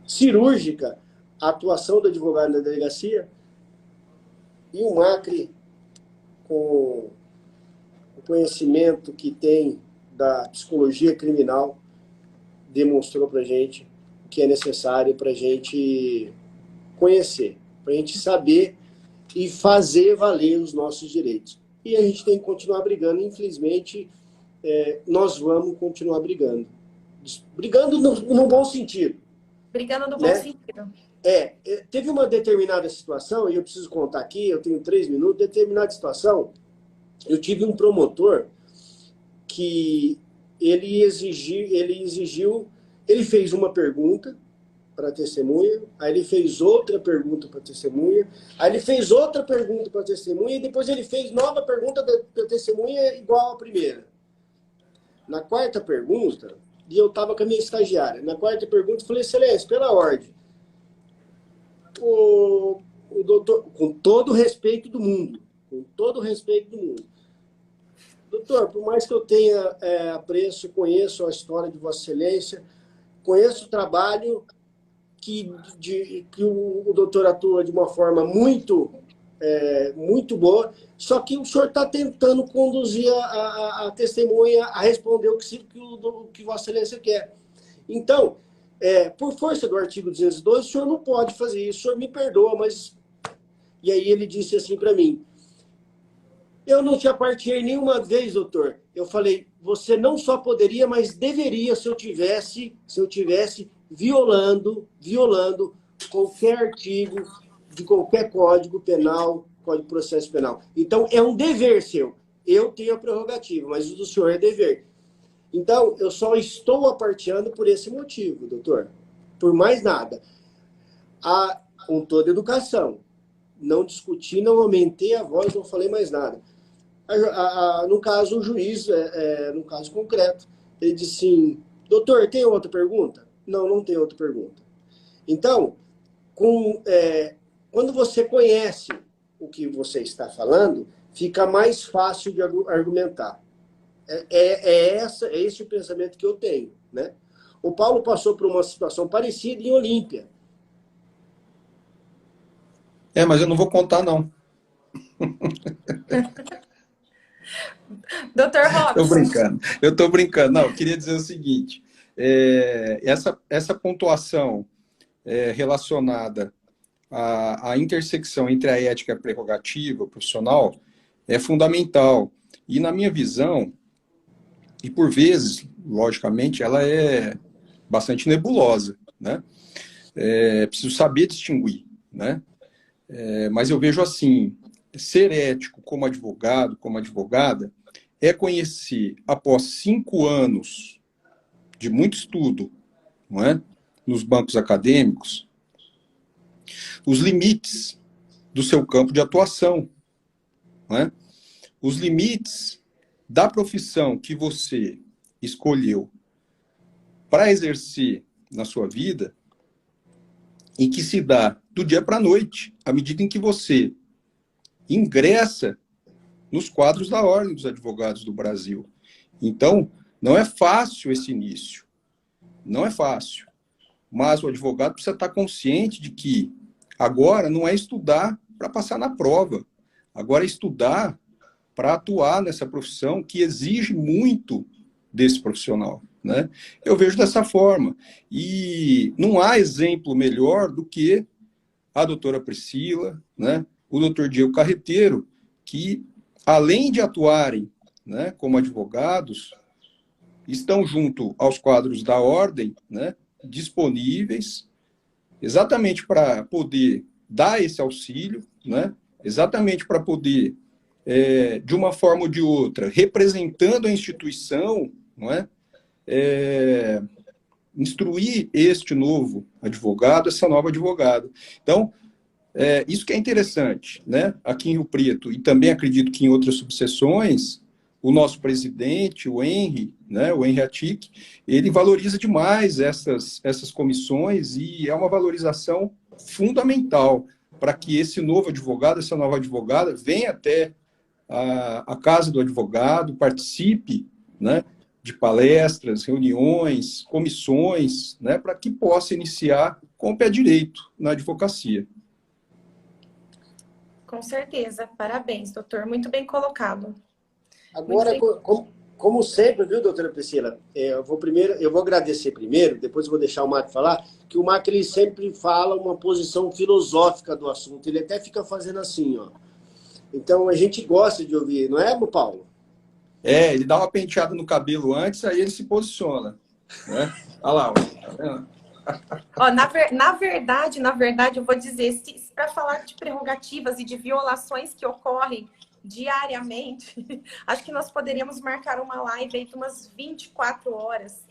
cirúrgica a atuação do advogado na delegacia. E o Macri, com o conhecimento que tem da psicologia criminal, demonstrou para a gente o que é necessário para a gente conhecer, para a gente saber e fazer valer os nossos direitos. E a gente tem que continuar brigando. Infelizmente, nós vamos continuar brigando. Brigando no bom sentido. Brigando no bom sentido. Teve uma determinada situação, e eu preciso contar aqui, eu tenho 3 minutos, determinada situação, eu tive um promotor que ele fez uma pergunta para a testemunha, aí ele fez outra pergunta para a testemunha, aí ele fez outra pergunta para a testemunha, e depois ele fez nova pergunta da testemunha igual à primeira. Na quarta pergunta, e eu estava com a minha estagiária, na quarta pergunta eu falei, excelência, pela ordem, o doutor, com todo o respeito do mundo, doutor, por mais que eu tenha apreço, conheço a história de Vossa Excelência, conheço o trabalho que o doutor atua de uma forma muito boa, só que o senhor está tentando conduzir a testemunha a responder o que Vossa Excelência quer. Então, por força do artigo 212, o senhor não pode fazer isso, o senhor me perdoa, mas... E aí ele disse assim para mim, eu não te apartei nenhuma vez, doutor. Eu falei, você não só poderia, mas deveria se eu tivesse violando qualquer artigo de qualquer código penal, código de processo penal. Então, é um dever seu. Eu tenho a prerrogativa, mas o do senhor é dever. Então, eu só estou aparteando por esse motivo, doutor. Por mais nada. Com toda educação. Não discuti, não aumentei a voz, não falei mais nada. No caso, o juiz, no caso concreto, ele disse assim, doutor, tem outra pergunta? Não, não tem outra pergunta. Então, quando você conhece o que você está falando, fica mais fácil de argumentar. Esse o pensamento que eu tenho, né? O Paulo passou por uma situação parecida em Olímpia. Mas eu não vou contar, não. Doutor Robson. Eu estou brincando. Não, eu queria dizer o seguinte, essa pontuação relacionada à intersecção entre a ética e a prerrogativa profissional, é fundamental. E na minha visão, e por vezes, logicamente, ela é bastante nebulosa, né? Preciso saber distinguir, né? Mas eu vejo assim, ser ético como advogado, como advogada, é conhecer, após 5 anos de muito estudo, não é? Nos bancos acadêmicos, os limites do seu campo de atuação, não é? Os limites da profissão que você escolheu para exercer na sua vida e que se dá do dia para a noite, à medida em que você ingressa nos quadros da Ordem dos Advogados do Brasil. Então, não é fácil esse início. Não é fácil. Mas o advogado precisa estar consciente de que agora não é estudar para passar na prova. Agora é estudar para atuar nessa profissão que exige muito desse profissional, né? Eu vejo dessa forma. E não há exemplo melhor do que a doutora Priscila, né? O doutor Diego Carreteiro, que, além de atuarem, né, como advogados, estão junto aos quadros da ordem, né, disponíveis, exatamente para poder dar esse auxílio, né, exatamente para poder, de uma forma ou de outra, representando a instituição, não é? Instruir este novo advogado, essa nova advogada. Então, isso que é interessante, né? Aqui em Rio Preto, e também acredito que em outras subseções, o nosso presidente, o Henry, né, o Henry Atic, ele valoriza demais essas comissões e é uma valorização fundamental para que esse novo advogado, essa nova advogada, venha até a casa do advogado, participe, né, de palestras, reuniões, comissões, né, para que possa iniciar com o pé direito na advocacia. Com certeza. Parabéns, doutor. Muito bem colocado. Agora, como sempre, viu, doutora Priscila, eu vou agradecer primeiro, depois eu vou deixar o Marco falar, que o Marco ele sempre fala uma posição filosófica do assunto, ele até fica fazendo assim, ó. Então a gente gosta de ouvir, não é, Paulo? Ele dá uma penteada no cabelo antes, aí ele se posiciona, né? Olha lá, tá vendo? Ó, na verdade, eu vou dizer, para falar de prerrogativas e de violações que ocorrem diariamente, acho que nós poderíamos marcar uma live aí de umas 24 horas.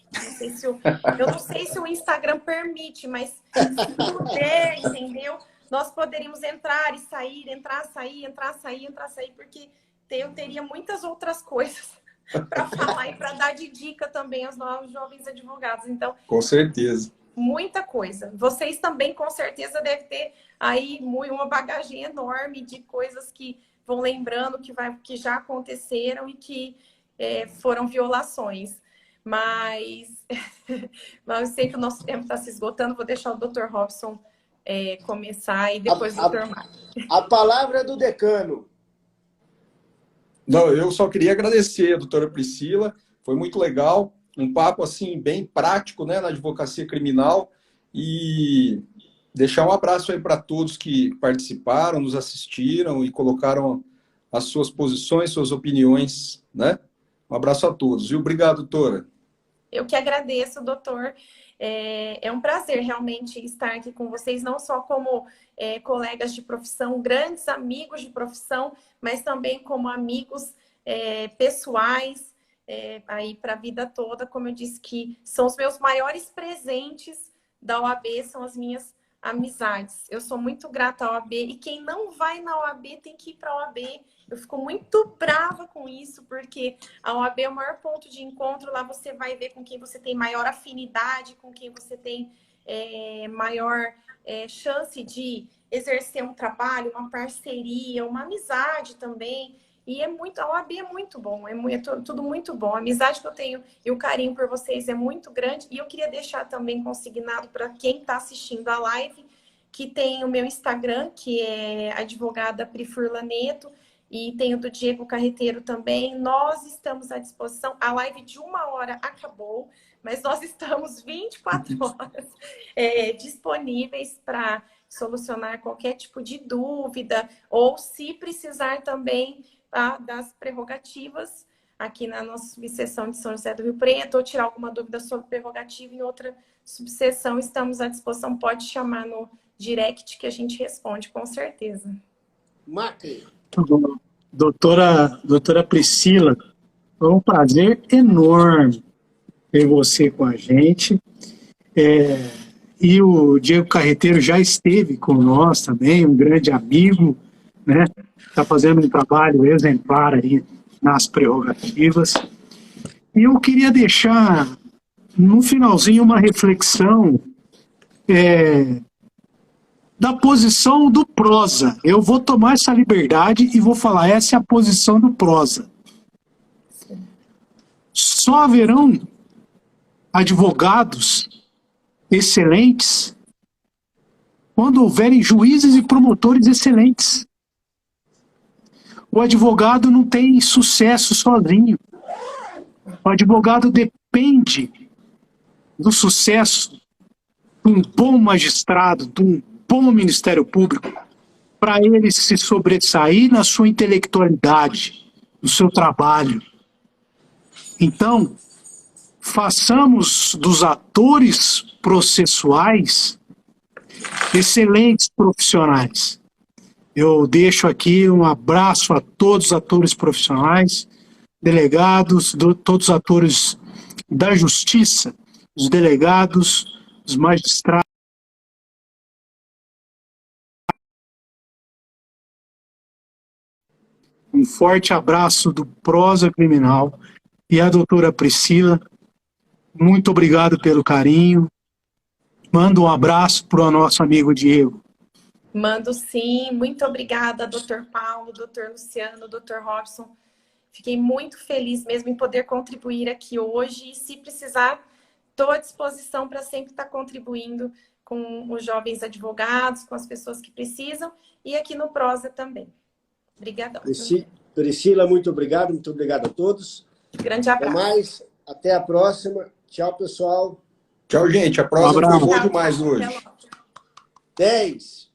Eu não sei se o Instagram permite, mas se puder, entendeu? Nós poderíamos entrar e sair, entrar, sair, entrar, sair, entrar, sair, porque eu teria muitas outras coisas para falar e para dar de dica também aos novos jovens advogados. Então, com certeza. Muita coisa. Vocês também, com certeza, devem ter aí uma bagagem enorme de coisas que vão lembrando que já aconteceram e que foram violações. Mas eu sei que o nosso tempo está se esgotando. Vou deixar o Dr. Robson começar e depois o Dr. Marco. A palavra é do decano. Não, eu só queria agradecer a doutora Priscila. Foi muito legal. Um papo, assim, bem prático, né, na advocacia criminal, e deixar um abraço aí para todos que participaram, nos assistiram e colocaram as suas posições, suas opiniões, né? Um abraço a todos. E obrigado, doutora. Eu que agradeço, doutor. É um prazer realmente estar aqui com vocês, não só como colegas de profissão, grandes amigos de profissão, mas também como amigos pessoais, aí para a vida toda. Como eu disse, que são os meus maiores presentes da OAB, são as minhas amizades. Eu sou muito grata à OAB, e quem não vai na OAB tem que ir para a OAB. Eu fico muito brava com isso, porque a OAB é o maior ponto de encontro. Lá você vai ver com quem você tem maior afinidade, com quem você tem maior chance de exercer um trabalho, uma parceria, uma amizade também. E a OAB é muito bom, é tudo muito bom. A amizade que eu tenho e o carinho por vocês é muito grande. E eu queria deixar também consignado para quem está assistindo a live, que tem o meu Instagram, que é advogada Prifurla Neto, e tem o do Diego Carreteiro também. Nós estamos à disposição. A live de 1 hora acabou, mas nós estamos 24 horas disponíveis para solucionar qualquer tipo de dúvida, ou se precisar também das prerrogativas aqui na nossa subseção de São José do Rio Preto, ou tirar alguma dúvida sobre prerrogativa em outra subseção, estamos à disposição. Pode chamar no direct que a gente responde, com certeza. Macri. Doutora Priscila, foi um prazer enorme ter você com a gente. E o Diego Carreteiro já esteve com nós também, um grande amigo, né? Está fazendo um trabalho exemplar aí nas prerrogativas. E eu queria deixar, no finalzinho, uma reflexão da posição do prosa. Eu vou tomar essa liberdade e vou falar, essa é a posição do prosa. Só haverão advogados excelentes quando houverem juízes e promotores excelentes. O advogado não tem sucesso sozinho. O advogado depende do sucesso de um bom magistrado, de um bom Ministério Público, para ele se sobressair na sua intelectualidade, no seu trabalho. Então, façamos dos atores processuais excelentes profissionais. Eu deixo aqui um abraço a todos os atores profissionais, delegados, todos os atores da justiça, os delegados, os magistrados. Um forte abraço do Prosa Criminal e a doutora Priscila. Muito obrigado pelo carinho. Mando um abraço para o nosso amigo Diego. Mando sim. Muito obrigada, doutor Paulo, doutor Luciano, doutor Robson. Fiquei muito feliz mesmo em poder contribuir aqui hoje. E se precisar, estou à disposição para sempre estar contribuindo com os jovens advogados, com as pessoas que precisam e aqui no Prosa também. Obrigadão. Priscila, muito obrigado a todos. Grande abraço. Até mais, até a próxima. Tchau, pessoal. Tchau, gente. A prosa foi boa demais hoje. 10.